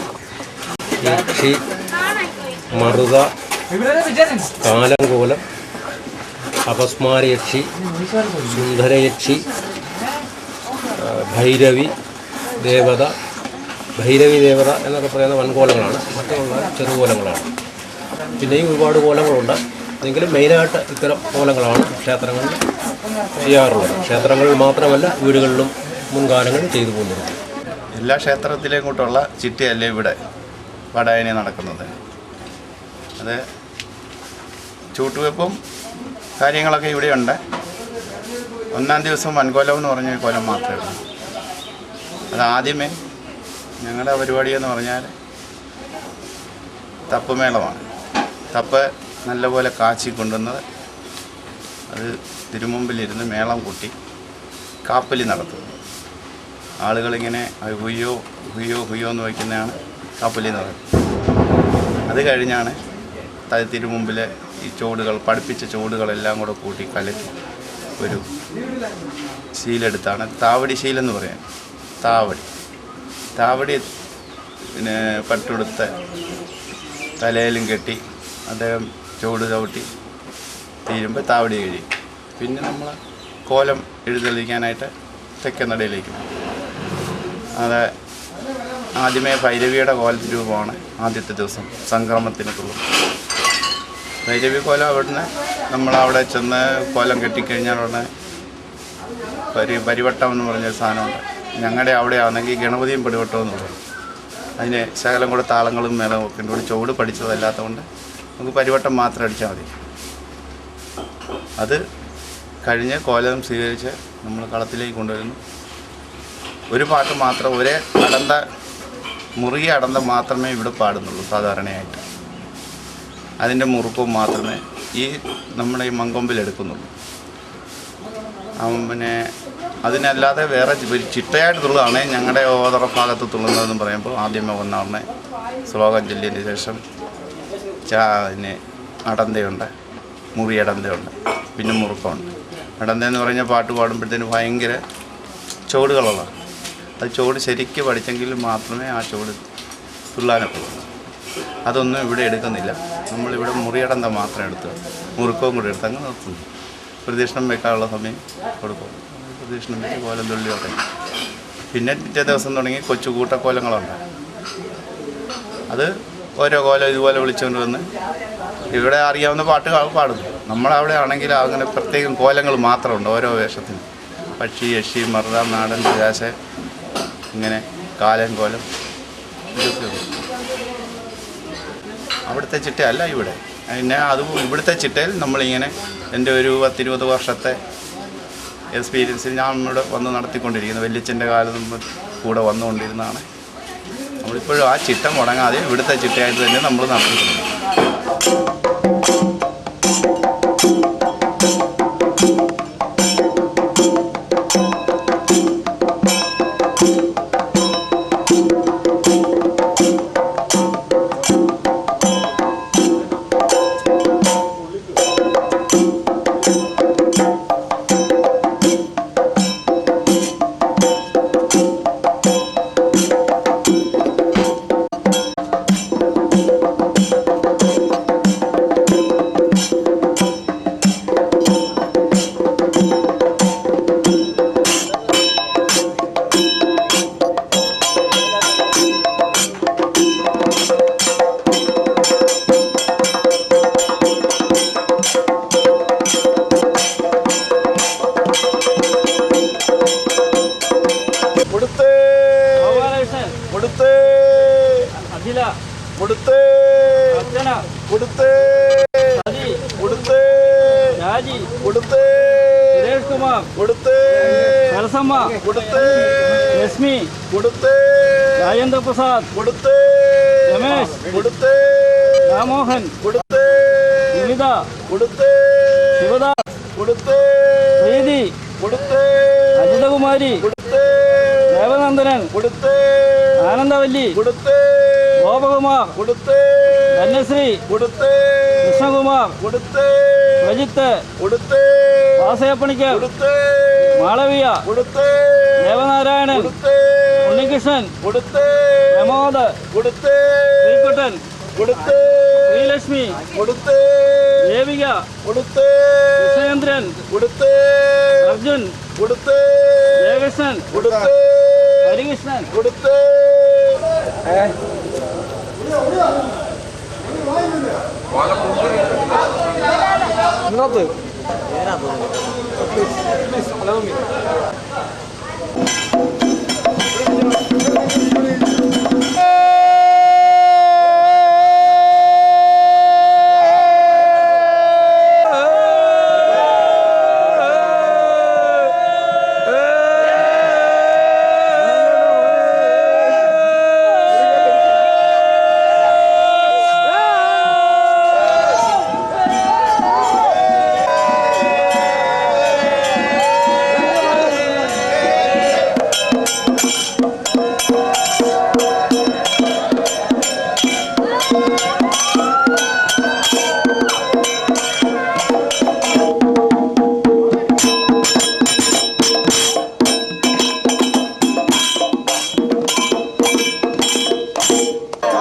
യക്ഷി, മറുത, കാലങ്കോലം, അപസ്മാരയക്ഷി, സുന്ദരയക്ഷി, ഭൈരവി ദേവത എന്നൊക്കെ പറയുന്ന വൻകോലങ്ങളാണ്. മറ്റുള്ള ചെറുകോലങ്ങളാണ്. പിന്നെയും ഒരുപാട് കോലങ്ങളുണ്ട്. എങ്കിലും മെയിനായിട്ട് ഇത്തരം കോലങ്ങളാണ് ക്ഷേത്രങ്ങളിൽ ചെയ്യാറുള്ളത്. ക്ഷേത്രങ്ങളിൽ മാത്രമല്ല, വീടുകളിലും മുൻകാലങ്ങളിൽ ചെയ്തു പോകുന്നത്. എല്ലാ ക്ഷേത്രത്തിലേയും കൂട്ടുള്ള ചിട്ടയല്ലേ ഇവിടെ വടായനി നടക്കുന്നത്. അത് ചൂട്ടുവെപ്പും കാര്യങ്ങളൊക്കെ ഇവിടെയുണ്ട്. ഒന്നാം ദിവസം വൻകോലം എന്ന് പറഞ്ഞ കോലം മാത്രമേ ഉള്ളൂ. അത് ആദ്യമേ ഞങ്ങളുടെ പരിപാടിയെന്ന് പറഞ്ഞാൽ തപ്പ് മേളമാണ്. തപ്പ് നല്ലപോലെ കാച്ചി കൊണ്ടുവന്നത് അത് തിരുമുമ്പിലിരുന്ന് മേളം കൂട്ടി കാപ്പലി നടത്തുന്നു. ആളുകളിങ്ങനെ ഹുയ്യോ ഹുയ്യോ ഹുയ്യോ എന്ന് വയ്ക്കുന്നതാണ് കാപ്പലി നടത്തുന്നത്. അത് കഴിഞ്ഞാണ് തിരുമുമ്പിലെ ഈ ചോടുകൾ, പഠിപ്പിച്ച ചോടുകളെല്ലാം കൂടെ കൂട്ടി കലക്കി ഒരു ശീലെടുത്താണ് താവടി ശീലെന്ന് പറയാൻ. താവടി പിന്നെ പട്ടുടുത്ത് തലയിലും കെട്ടി അദ്ദേഹം ചോട് ചവിട്ടി തീരുമ്പോൾ താവടി കഴിയും. പിന്നെ നമ്മൾ കോലം എഴുന്നള്ളിക്കാനായിട്ട് തെക്കനടയിലേക്ക് പോകും. അത് ആദ്യമേ ഭൈരവിയുടെ കോല രൂപമാണ് ആദ്യത്തെ ദിവസം സംക്രമത്തിന് തുള്ളും. ഭൈരവി കോലം അവിടുന്ന് നമ്മളവിടെ ചെന്ന് കോലം കെട്ടിക്കഴിഞ്ഞാൽ ഉടനെ പരിവട്ടം എന്ന് പറഞ്ഞൊരു സാധനമുണ്ട്. ഞങ്ങളുടെ അവിടെ ആണെങ്കിൽ ഗണപതിയും പരിവട്ടവും എന്ന് പറയും. അതിന് ശകലം കൂടെ താളങ്ങളും മേളവും ഒക്കെ ഉണ്ട്. ചുവട് പഠിച്ചതല്ലാത്തതുകൊണ്ട് നമുക്ക് പരിവട്ടം മാത്രം അടിച്ചാൽ മതി. അത് കഴിഞ്ഞ് കോലം സ്വീകരിച്ച് നമ്മൾ കളത്തിലേക്ക് കൊണ്ടുവരുന്നു. ഒരു പാട്ട് മാത്രം, ഒരേ മുറുകിയ അടന്ത മാത്രമേ ഇവിടെ പാടുന്നുള്ളൂ സാധാരണയായിട്ട്. അതിൻ്റെ മുറുക്കവും മാത്രമേ ഈ നമ്മുടെ ഈ മങ്കൊമ്പിൽ എടുക്കുന്നുള്ളൂ. പിന്നെ അതിനല്ലാതെ വേറെ ചിട്ടയായിട്ട് തുള്ളതാണ് ഞങ്ങളുടെ ഓതറ ഭാഗത്ത് തുള്ളുന്നതെന്ന് പറയുമ്പോൾ ആദ്യമേ ഒന്നാമേ ശ്ലോകം ചൊല്ലിയതിന് ശേഷം പിന്നെ അടന്തയുണ്ട്, മുറി അടന്തയുണ്ട്, പിന്നെ മുറുക്കമുണ്ട്. അടന്തയെന്ന് പറഞ്ഞാൽ പാട്ട് പാടുമ്പോഴത്തേന് ഭയങ്കര ചോടുകളുള്ളതാണ്. അത് ചോട് ശരിക്ക് പഠിച്ചെങ്കിൽ മാത്രമേ ആ ചോട് തുള്ളാനൊക്കെ ഉള്ളൂ. അതൊന്നും ഇവിടെ എടുക്കുന്നില്ല. നമ്മളിവിടെ മുറിയടന്ത മാത്രം എടുത്ത് മുറുക്കവും കൂടി എടുത്ത് അങ്ങ് നിർത്തുന്നു. പ്രദക്ഷിണം വെക്കാനുള്ള സമയം കൊടുക്കും. പ്രദക്ഷിണം വെച്ച് കോലം തുള്ളി തുടങ്ങി. പിന്നെ പിറ്റേ ദിവസം തുടങ്ങി കൊച്ചു കൂട്ടക്കോലങ്ങളുണ്ട്. അത് ഓരോ കോലം ഇതുപോലെ വിളിച്ചുകൊണ്ട് വന്ന് ഇവിടെ അറിയാവുന്ന പാട്ടുകൾ പാടുന്നു. നമ്മളവിടെ ആണെങ്കിൽ അങ്ങനെ പ്രത്യേകം കോലങ്ങൾ മാത്രമുണ്ട് ഓരോ വേഷത്തിനും. പക്ഷി, യക്ഷി, മറുത, നാടൻ, പ്രകാശ, ഇങ്ങനെ കാലൻ കോലം ഇതൊക്കെയുണ്ട്. അവിടുത്തെ ചിട്ടയല്ല ഇവിടെ. പിന്നെ ഇവിടുത്തെ ചിട്ടയിൽ നമ്മളിങ്ങനെ എൻ്റെ ഒരു 10-20 വർഷത്തെ എക്സ്പീരിയൻസിൽ ഞാൻ ഇവിടെ വന്ന് നടത്തിക്കൊണ്ടിരിക്കുന്നത്. വല്യച്ഛൻ്റെ കാലം നമ്മൾ കൂടെ വന്നുകൊണ്ടിരുന്നതാണ്. നമ്മളിപ്പോഴും ആ ചിട്ട മുടങ്ങാതെ ഇവിടുത്തെ ചിട്ടയായിട്ട് തന്നെ നമ്മൾ നടത്തിയിട്ടുണ്ട്. ലക്ഷ്മി, രാജേന്ദ്ര പ്രസാദ്, രമേശ്, രാമോഹൻ, നിമിത, ശിവദാസ്, പ്രീതി, അജിതകുമാരി, ദേവനന്ദനൻ, ആനന്ദവല്ലി, ഗോപകുമാർ, ധന്യശ്രീ, കൃഷ്ണകുമാർ, പ്രജിത്ത്, വാസയപ്പണിക്കർ, മാളവിയ, ദേവനാരായണൻ, ഉണ്ണികൃഷ്ണൻ, പ്രമോദ്, ശ്രീകുട്ടൻ, ശ്രീലക്ഷ്മി കൊടുത്തേ, ദേവിക കൊടുത്തേ, കൃഷ്ണചന്ദ്രൻ കൊടുത്തേ, അർജുൻ കൊടുത്തേ, ജയകൃഷ്ണൻ കൊടുത്തേ, ഹരികൃഷ്ണൻ കൊടുത്തേ.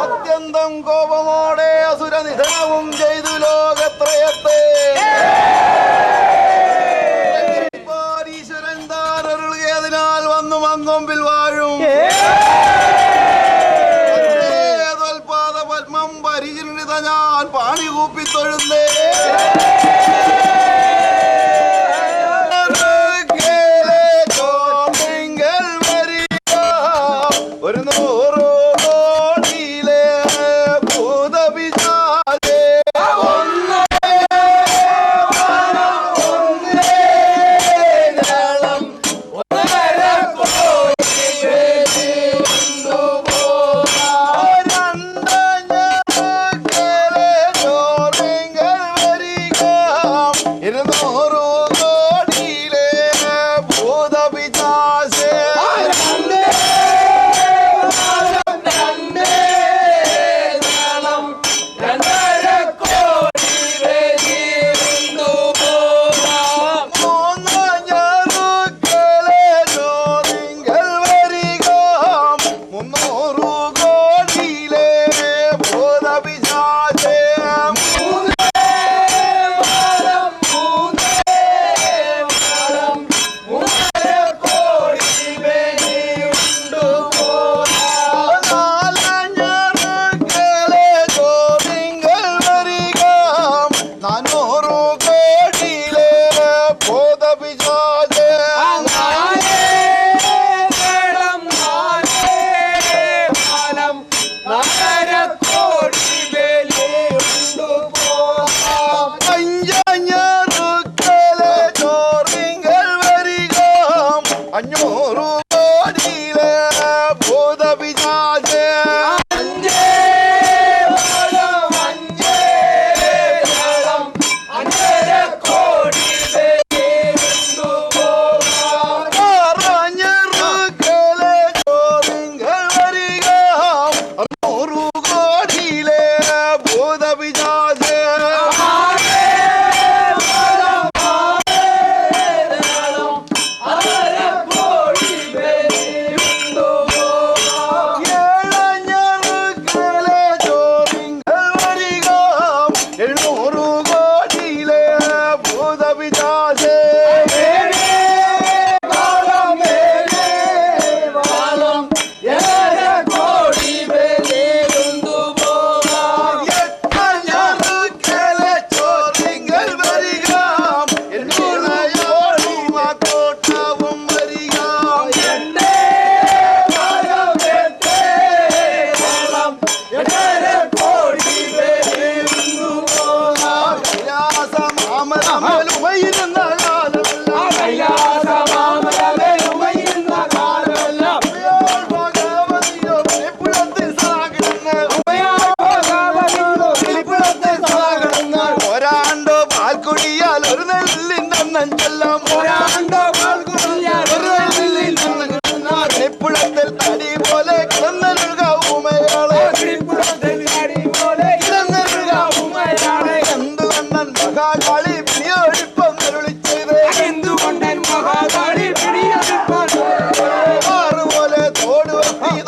അത്യന്തം കോപമോടെ അസുര നിധനവും ചെയ്തു ലോകത്രയത്തെ ഈശ്വരൻ താൻ അരുളുകയതിനാൽ വന്നു മങ്കൊമ്പിൽ വാഴും ൽപാദ പത്മം പരിചിത ഞാൻ പാണി കൂപ്പി തൊഴുന്നേ. ഒരു 100 കോടിയിലെ ഭൂതപിശാചേ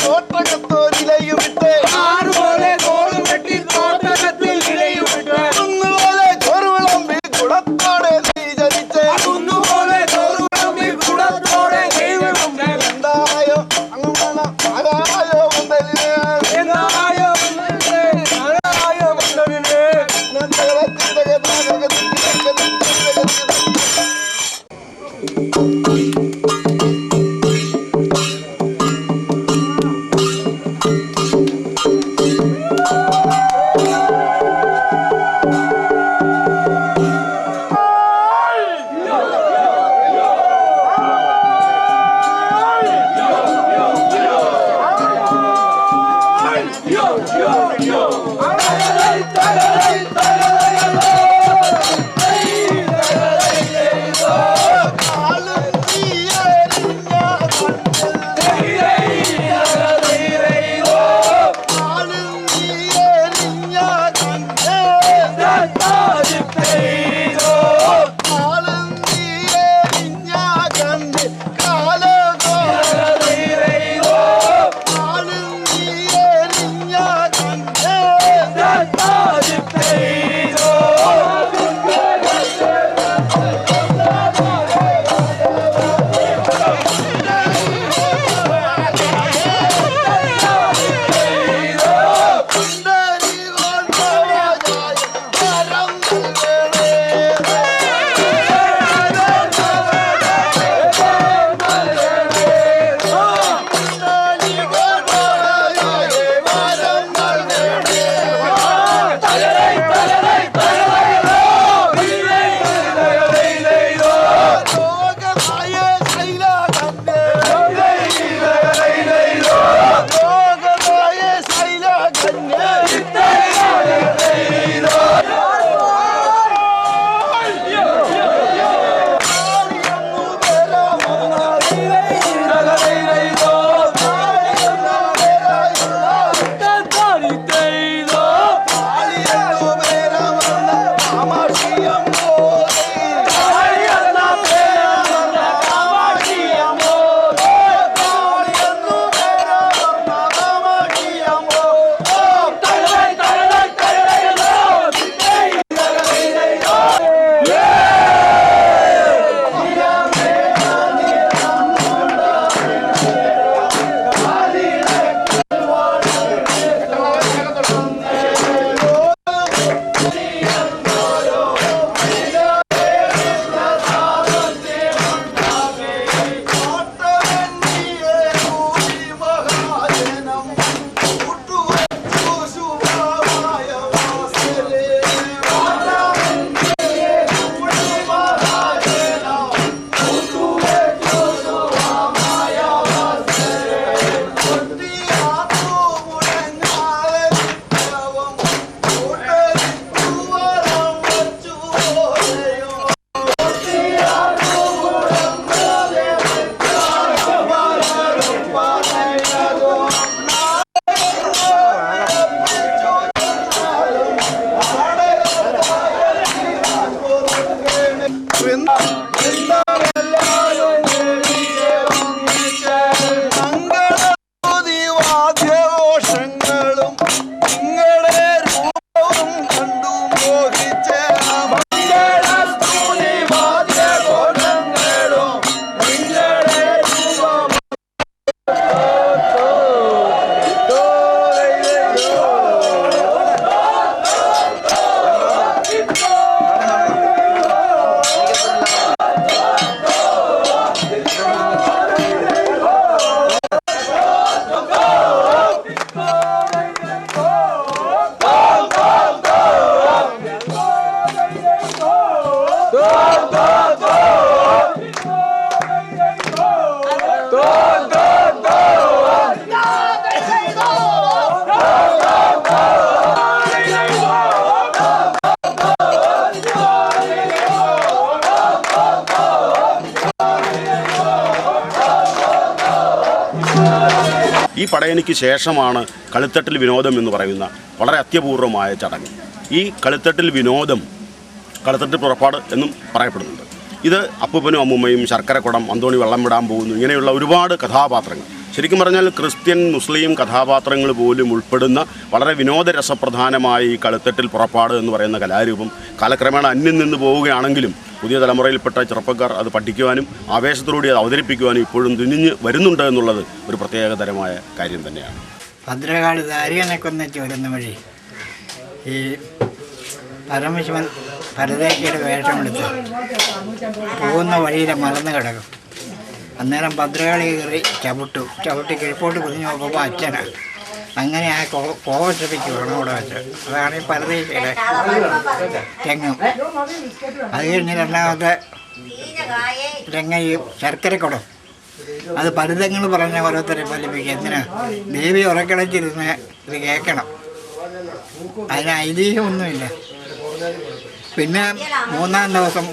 തോട്ടകത്തോരിലയും ഇട്ട് ഈ പടയണിക്ക് ശേഷമാണ് കളിത്തട്ടിൽ വിനോദം എന്ന് പറയുന്ന വളരെ അത്യപൂർവമായ ചടങ്ങ്. ഈ കളിത്തട്ടിൽ വിനോദം കളിത്തട്ടിൽ പുറപ്പാട് എന്നും പറയപ്പെടുന്നുണ്ട്. ഇത് അപ്പൂപ്പനും അമ്മൂമ്മയും, ശർക്കരക്കുടം, അന്തോണി വെള്ളം വിടാൻ പോകുന്നു, ഇങ്ങനെയുള്ള ഒരുപാട് കഥാപാത്രങ്ങൾ, ശരിക്കും പറഞ്ഞാൽ ക്രിസ്ത്യൻ മുസ്ലിം കഥാപാത്രങ്ങൾ പോലും ഉൾപ്പെടുന്ന വളരെ വിനോദരസപ്രധാനമായ ഈ കളിത്തട്ടിൽ പുറപ്പാട് എന്ന് പറയുന്ന കലാരൂപം കാലക്രമേണ അന്യം നിന്ന് പോവുകയാണെങ്കിലും പുതിയ തലമുറയിൽപ്പെട്ട ചെറുപ്പക്കാർ അത് പഠിക്കുവാനും ആവേശത്തോടുകൂടി അത് അവതരിപ്പിക്കുവാനും ഇപ്പോഴും തുനിഞ്ഞ് വരുന്നുണ്ട് എന്നുള്ളത് ഒരു പ്രത്യേകതരമായ കാര്യം തന്നെയാണ്. ഭദ്രകാളി ദാരികനെ കൊന്നിച്ച് വരുന്ന വഴി ഈ പരമശിവൻ ഭരതേക്കയുടെ വേഷമെടുത്ത് പോകുന്ന വഴിയിൽ മറന്നു കിടക്കും. അന്നേരം ഭദ്രകാളി കയറി ചവിട്ടി കിഴപ്പോട്ട് കുഞ്ഞു നോക്കുമ്പോൾ അച്ഛനാണ്. അങ്ങനെ ആ കോവച്ചപ്പിക്കുകയാണ് അവിടെ വെച്ച്. അതാണ് ഈ പരദേശയുടെ രംഗം. അത് കഴിഞ്ഞ് രണ്ടാമത്തെ രംഗം ഈ ശർക്കരക്കുടം. അത് പലതങ്ങൾ പറഞ്ഞ ഓരോരുത്തരെ ഫലിപ്പിക്കുക. എന്തിനാ? ദേവി ഉറക്കിടച്ചിരുന്ന് ഇത് കേൾക്കണം. അതിന് ഐതിഹ്യമൊന്നുമില്ല. പിന്നെ മൂന്നാം ദിവസം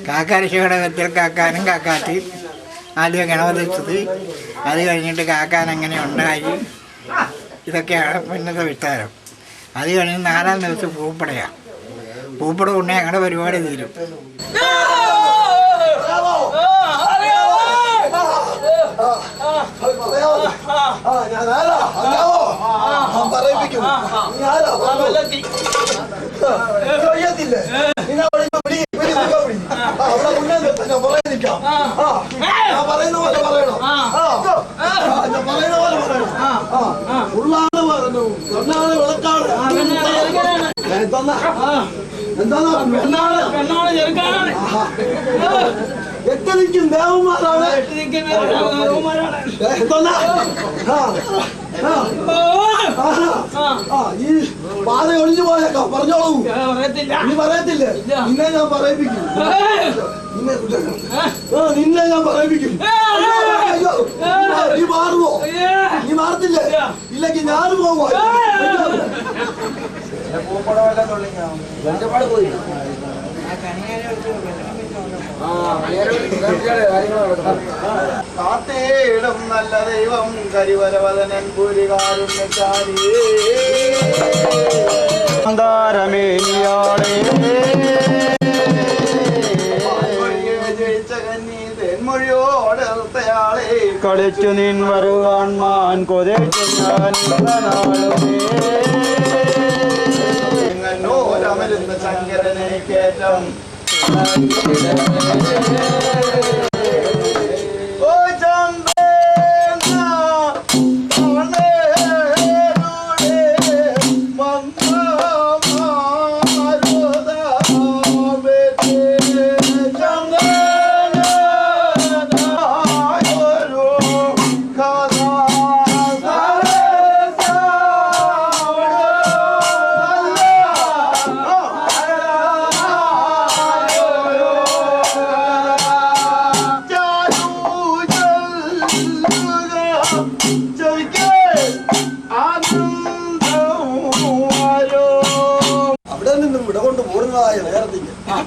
കാക്കാരശിയുടെ വെത്തിൽ കാക്കാനും കാക്കാത്തിയും ആദ്യം ഗണപതി സ്തുതി, അത് കഴിഞ്ഞിട്ട് കാക്കാൻ എങ്ങനെ ഉണ്ടായി, ഇതൊക്കെയാണ് പിന്നത്തെ വിസ്താരം. അത് കഴിഞ്ഞ് നാലാം ദിവസം പൂപ്പടയാണ്. പൂപ്പട കൊണ്ട് ഞങ്ങളുടെ പരിപാടി തീരും. എട്ടനിക്കും ദേവന്മാരാണ്. ഈ പാത ഒഴിഞ്ഞു പോയേക്കാം. പറഞ്ഞോളൂ. നീ പറയത്തില്ലേ? നിന്നെ ഞാൻ പറയിപ്പിക്കും. നിന്നെ ഞാൻ പറയിപ്പിക്കും. നീ മാറുമോ? നീ മാറത്തില്ലേ? ഇല്ലെങ്കിൽ ഞാൻ പോവോ? കാത്തേടും നല്ല ദൈവം കരിവരവദനൻ പുരികാരുണ്യശാലി മന്ദാരമേനിയാളെ ജയിച്ച കന്നി തെന്മൊഴിയോടയാളെ കളിച്ചു നിൻ വരുവാൻ മാൻ കൊതച്ചു ഞാനോരമരുന്ന ശങ്കരനെ കേറ്റം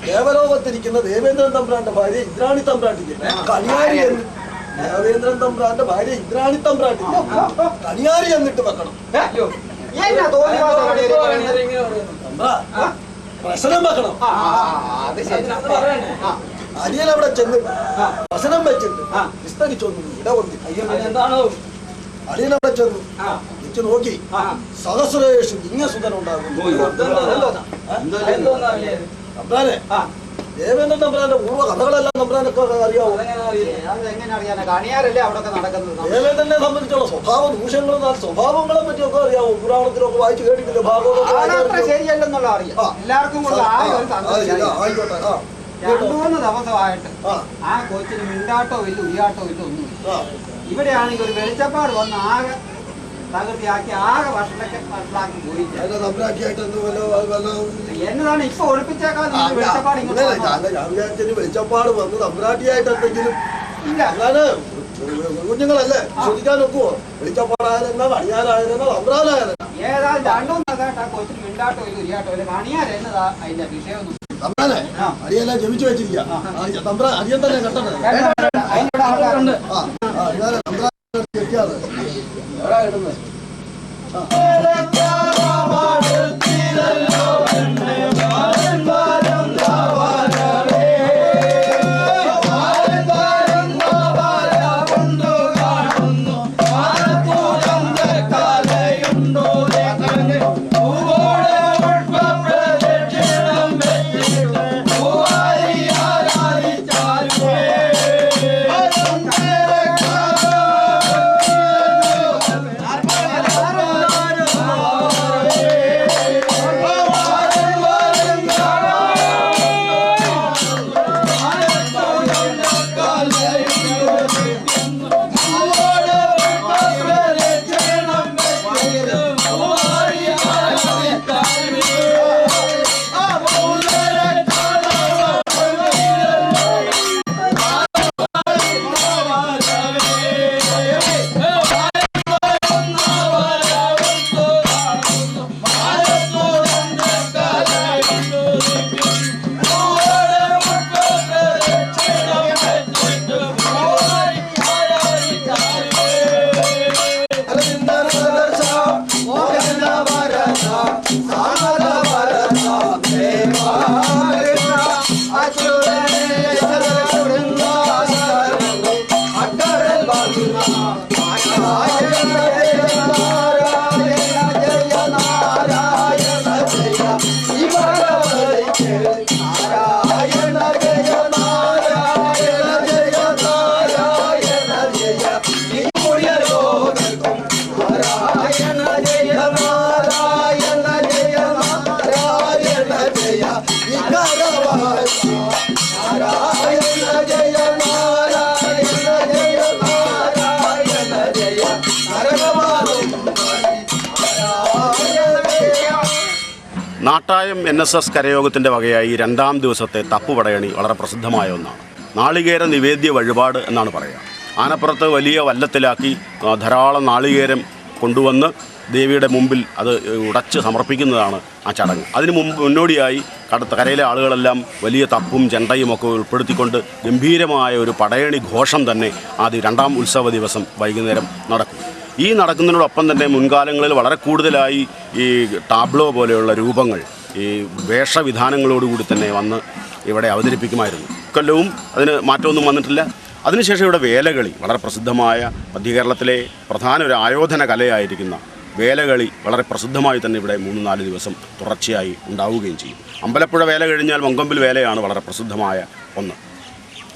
ദേവലോകത്തിരിക്കുന്ന ദേവേന്ദ്രൻ തമ്പ്രാന്റെ ഭാര്യ ഇന്ദ്രാണി തമ്പ്രാട്ടിക്ക് കണിയാരി ദേവേന്ദ്രൻ തമ്പ്രാന്റെ ഭാര്യ ഇന്ദ്രാണി തമ്പ്രാട്ടിക്ക് കണിയാരി എന്നിട്ട് വെക്കണം. പ്രശ്നം വെക്കണം. അരിയൻ അവിടെ ചെന്നിട്ട് പ്രശ്നം വെച്ചിട്ട് വിസ്തരിച്ചൊന്നും ഇടകൊണ്ടി അരിയൻ അവിടെ ചെന്നു വെച്ച് നോക്കി സഹസ്രേഷു ഇങ്ങസുതൻ ഉണ്ടാകും. തമ്പ്രാനെ ദേവേന്ദ്രൻ തമ്പ്രാന്റെ പൂർവ്വ കഥകളെല്ലാം തമ്പ്രാനൊക്കെ അറിയാവോ? ദേവേന്ദ്രനെ സംബന്ധിച്ചുള്ള സ്വഭാവ ദൂഷ്യങ്ങളും സ്വഭാവങ്ങളെ പറ്റിയൊക്കെ അറിയാവോ? പുരാണത്തിലൊക്കെ വായിച്ചു കേട്ടിട്ടില്ല? ഭാഗവതം ശരിയല്ലെന്നുള്ള അറിയാം എല്ലാവർക്കും. ആയിക്കോട്ടെ. 2-3 ദിവസമായിട്ട് ആ കൊച്ചിന് മിണ്ടാട്ടോ ഇല്ല, ഉരിയാട്ടോ ഇല്ല, ഒന്നുമില്ല. ഇവിടെയാണെങ്കിൽ ഒരു വെളിച്ചപ്പാട് വന്ന് ആകെ തകർത്തിയാക്കി ആകെ വഷളാക്കി പോയി. എന്നതാണ് ഇപ്പൊ ഒളിപ്പിച്ചേക്കാൻ വെളിച്ചപ്പാട് വന്ന് തമ്പ്രാട്ടിയായിട്ട് എന്തെങ്കിലും കുഞ്ഞുങ്ങളല്ലേ ശ്രദ്ധിക്കാൻ നോക്കുവോ? വെളിച്ചപ്പാടായാലെന്നാ കണിയാരായാലെന്നാ തമ്പ്രാനായാലും ഏതായാലും 2-3 ദിവസമായിട്ട് ആ കൊച്ചിന് മിണ്ടാട്ടോ ഇല്ല, ഉരിയാട്ടോ ഇല്ല. കണിയാരെന്നതാ അതിന്റെ വിഷയമൊന്നും. തമ്പ്രാനെ അടിയെല്ലാം ജപിച്ചു വെച്ചിരിക്കുക. തമ്പ്രാൻ അടിയൻ തന്നെ കെട്ടണേ. പിടിക്കാതെ എവിടാ ഇടുന്നത് നാട്ടായം NSS കരയോഗത്തിൻ്റെ വകയായി രണ്ടാം ദിവസത്തെ തപ്പുപടയണി വളരെ പ്രസിദ്ധമായ ഒന്നാണ്. നാളികേര നിവേദ്യ വഴിപാട് എന്നാണ് പറയുക. ആനപ്പുറത്ത് വലിയ വല്ലത്തിലാക്കി ധാരാളം നാളികേരം കൊണ്ടുവന്ന് ദേവിയുടെ മുമ്പിൽ അത് ഉടച്ച് സമർപ്പിക്കുന്നതാണ് ആ ചടങ്ങ്. അതിന് മുന്നോടിയായി കരയിലെ ആളുകളെല്ലാം വലിയ തപ്പും ചെണ്ടയും ഒക്കെ ഉൾപ്പെടുത്തിക്കൊണ്ട് ഗംഭീരമായ ഒരു പടയണി ഘോഷം തന്നെ രണ്ടാം ഉത്സവ ദിവസം വൈകുന്നേരം നടക്കും. ഈ നടക്കുന്നതിനോടൊപ്പം തന്നെ മുൻകാലങ്ങളിൽ വളരെ കൂടുതലായി ഈ ടാബ്ലോ പോലെയുള്ള രൂപങ്ങൾ ഈ വേഷവിധാനങ്ങളോടുകൂടി തന്നെ വന്ന് ഇവിടെ അവതരിപ്പിക്കുമായിരുന്നു. ഇക്കൊല്ലവും അതിന് മാറ്റമൊന്നും വന്നിട്ടില്ല. അതിനുശേഷം ഇവിടെ വേലകളി വളരെ പ്രസിദ്ധമായ മധ്യകേരളത്തിലെ പ്രധാന ഒരു ആയോധന കലയായിരിക്കുന്ന വേലകളി വളരെ പ്രസിദ്ധമായി തന്നെ ഇവിടെ 3-4 ദിവസം തുടർച്ചയായി ഉണ്ടാവുകയും ചെയ്യും. അമ്പലപ്പുഴ വേല കഴിഞ്ഞാൽ മൊങ്കമ്പിൽ വേലയാണ് വളരെ പ്രസിദ്ധമായ ഒന്ന്.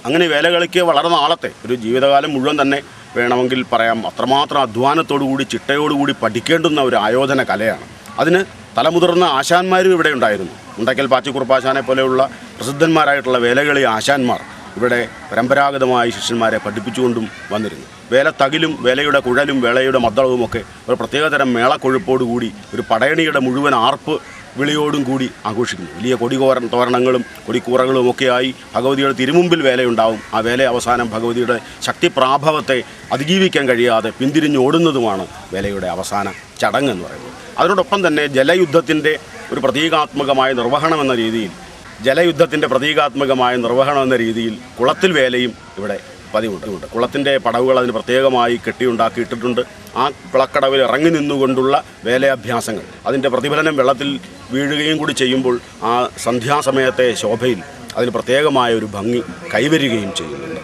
അങ്ങനെ വേലകളിക്ക് വളരെ നാളത്തെ ഒരു ജീവിതകാലം മുഴുവൻ തന്നെ വേണമെങ്കിൽ പറയാം. അത്രമാത്രം അധ്വാനത്തോടുകൂടി ചിട്ടയോടുകൂടി പഠിക്കേണ്ടുന്ന ഒരു ആയോധന കലയാണ്. അതിന് തലമുതിർന്ന ആശാന്മാരും ഇവിടെ ഉണ്ടായിരുന്നു. മുണ്ടയ്ക്കൽ പാച്ചിക്കുറുപ്പാശാനെ പോലെയുള്ള പ്രസിദ്ധന്മാരായിട്ടുള്ള വേലകളി ആശാന്മാർ ഇവിടെ പരമ്പരാഗതമായി ശിഷ്യന്മാരെ പഠിപ്പിച്ചുകൊണ്ടും വന്നിരുന്നു. വേലത്തകിലും വേലയുടെ കുഴലും വേലയുടെ മദ്ദളവുമൊക്കെ ഒരു പ്രത്യേകതരം മേളക്കൊഴുപ്പോടുകൂടി ഒരു പടയണിയുടെ മുഴുവൻ ആർപ്പ് വിളിയോടും കൂടി ആഘോഷിക്കുന്നു. വലിയ തോരണങ്ങളും കൊടിക്കൂറകളും ഒക്കെയായി ഭഗവതിയുടെ തിരുമുമ്പിൽ വേലയുണ്ടാവും. ആ വേല അവസാനം ഭഗവതിയുടെ ശക്തിപ്രാഭവത്തെ അതിജീവിക്കാൻ കഴിയാതെ പിന്തിരിഞ്ഞോടുന്നതുമാണ് വേലയുടെ അവസാന ചടങ്ങ് എന്ന് പറയുന്നത്. അതിനോടൊപ്പം തന്നെ ജലയുദ്ധത്തിൻ്റെ ഒരു പ്രതീകാത്മകമായ നിർവഹണം എന്ന രീതിയിൽ കുളത്തിൽ വേലയും ഇവിടെ പതിവുണ്ട്. കുളത്തിൻ്റെ പടവുകൾ അതിന് പ്രത്യേകമായി കെട്ടിയുണ്ടാക്കിയിട്ടിട്ടുണ്ട്. ആ കുളക്കടവിൽ ഇറങ്ങി നിന്നുകൊണ്ടുള്ള വേലയഭ്യാസങ്ങൾ അതിൻ്റെ പ്രതിഫലനം വെള്ളത്തിൽ വീഴുകയും കൂടി ചെയ്യുമ്പോൾ ആ സന്ധ്യാസമയത്തെ ശോഭയിൽ അതിന് പ്രത്യേകമായ ഒരു ഭംഗി കൈവരികയും ചെയ്യുന്നുണ്ട്.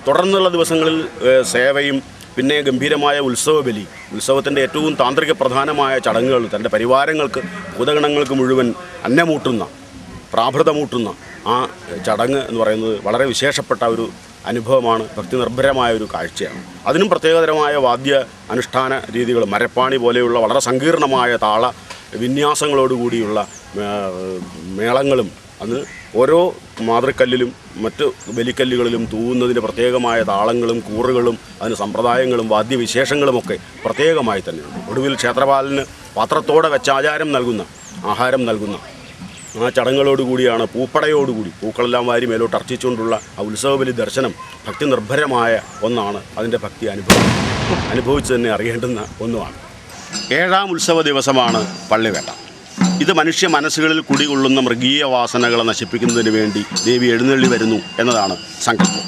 തുടർന്നുള്ള ദിവസങ്ങളിൽ സേവയും പിന്നെ ഗംഭീരമായ ഉത്സവ ബലി, ഉത്സവത്തിൻ്റെ ഏറ്റവും താന്ത്രിക പ്രധാനമായ ചടങ്ങുകൾ, തൻ്റെ പരിവാരങ്ങൾക്ക് ഭൂതഗണങ്ങൾക്ക് മുഴുവൻ അന്നമൂട്ടുന്ന പ്രാഭൃതമൂട്ടുന്ന ആ ചടങ്ങ് എന്ന് പറയുന്നത് വളരെ വിശേഷപ്പെട്ട ഒരു അനുഭവമാണ്, ഭക്തി നിർഭരമായ ഒരു കാഴ്ചയാണ്. അതിനും പ്രത്യേകതരമായ വാദ്യ അനുഷ്ഠാന രീതികൾ, മരപ്പാണി പോലെയുള്ള വളരെ സങ്കീർണമായ താള വിന്യാസങ്ങളോടുകൂടിയുള്ള മേളങ്ങളും, അത് ഓരോ മാതൃക്കല്ലിലും മറ്റ് ബലിക്കല്ലുകളിലും തൂവുന്നതിന് പ്രത്യേകമായ താളങ്ങളും കൂറുകളും അതിന് സമ്പ്രദായങ്ങളും വാദ്യവിശേഷങ്ങളുമൊക്കെ പ്രത്യേകമായി തന്നെയുണ്ട്. ഒടുവിൽ ക്ഷേത്രപാലന് പാത്രത്തോടെ വെച്ച് ആഹാരം നൽകുന്ന ആ ചടങ്ങുകളോടുകൂടിയാണ് പൂപ്പടയോടുകൂടി പൂക്കളെല്ലാം വാരി മേലോട്ട് അർച്ചിച്ചുകൊണ്ടുള്ള ആ ഉത്സവബലി ദർശനം ഭക്തി നിർഭരമായ ഒന്നാണ്. അതിൻ്റെ ഭക്തി അനുഭവിച്ച് തന്നെ അറിയേണ്ടുന്ന ഒന്നുമാണ്. 7ാം ഉത്സവ ദിവസമാണ് പള്ളിവേട്ട. ഇത് മനുഷ്യ മനസ്സുകളിൽ കുടികൊള്ളുന്ന മൃഗീയ വാസനകളെ നശിപ്പിക്കുന്നതിന് വേണ്ടി ദേവി എഴുന്നള്ളി വരുന്നു എന്നതാണ് സങ്കല്പം.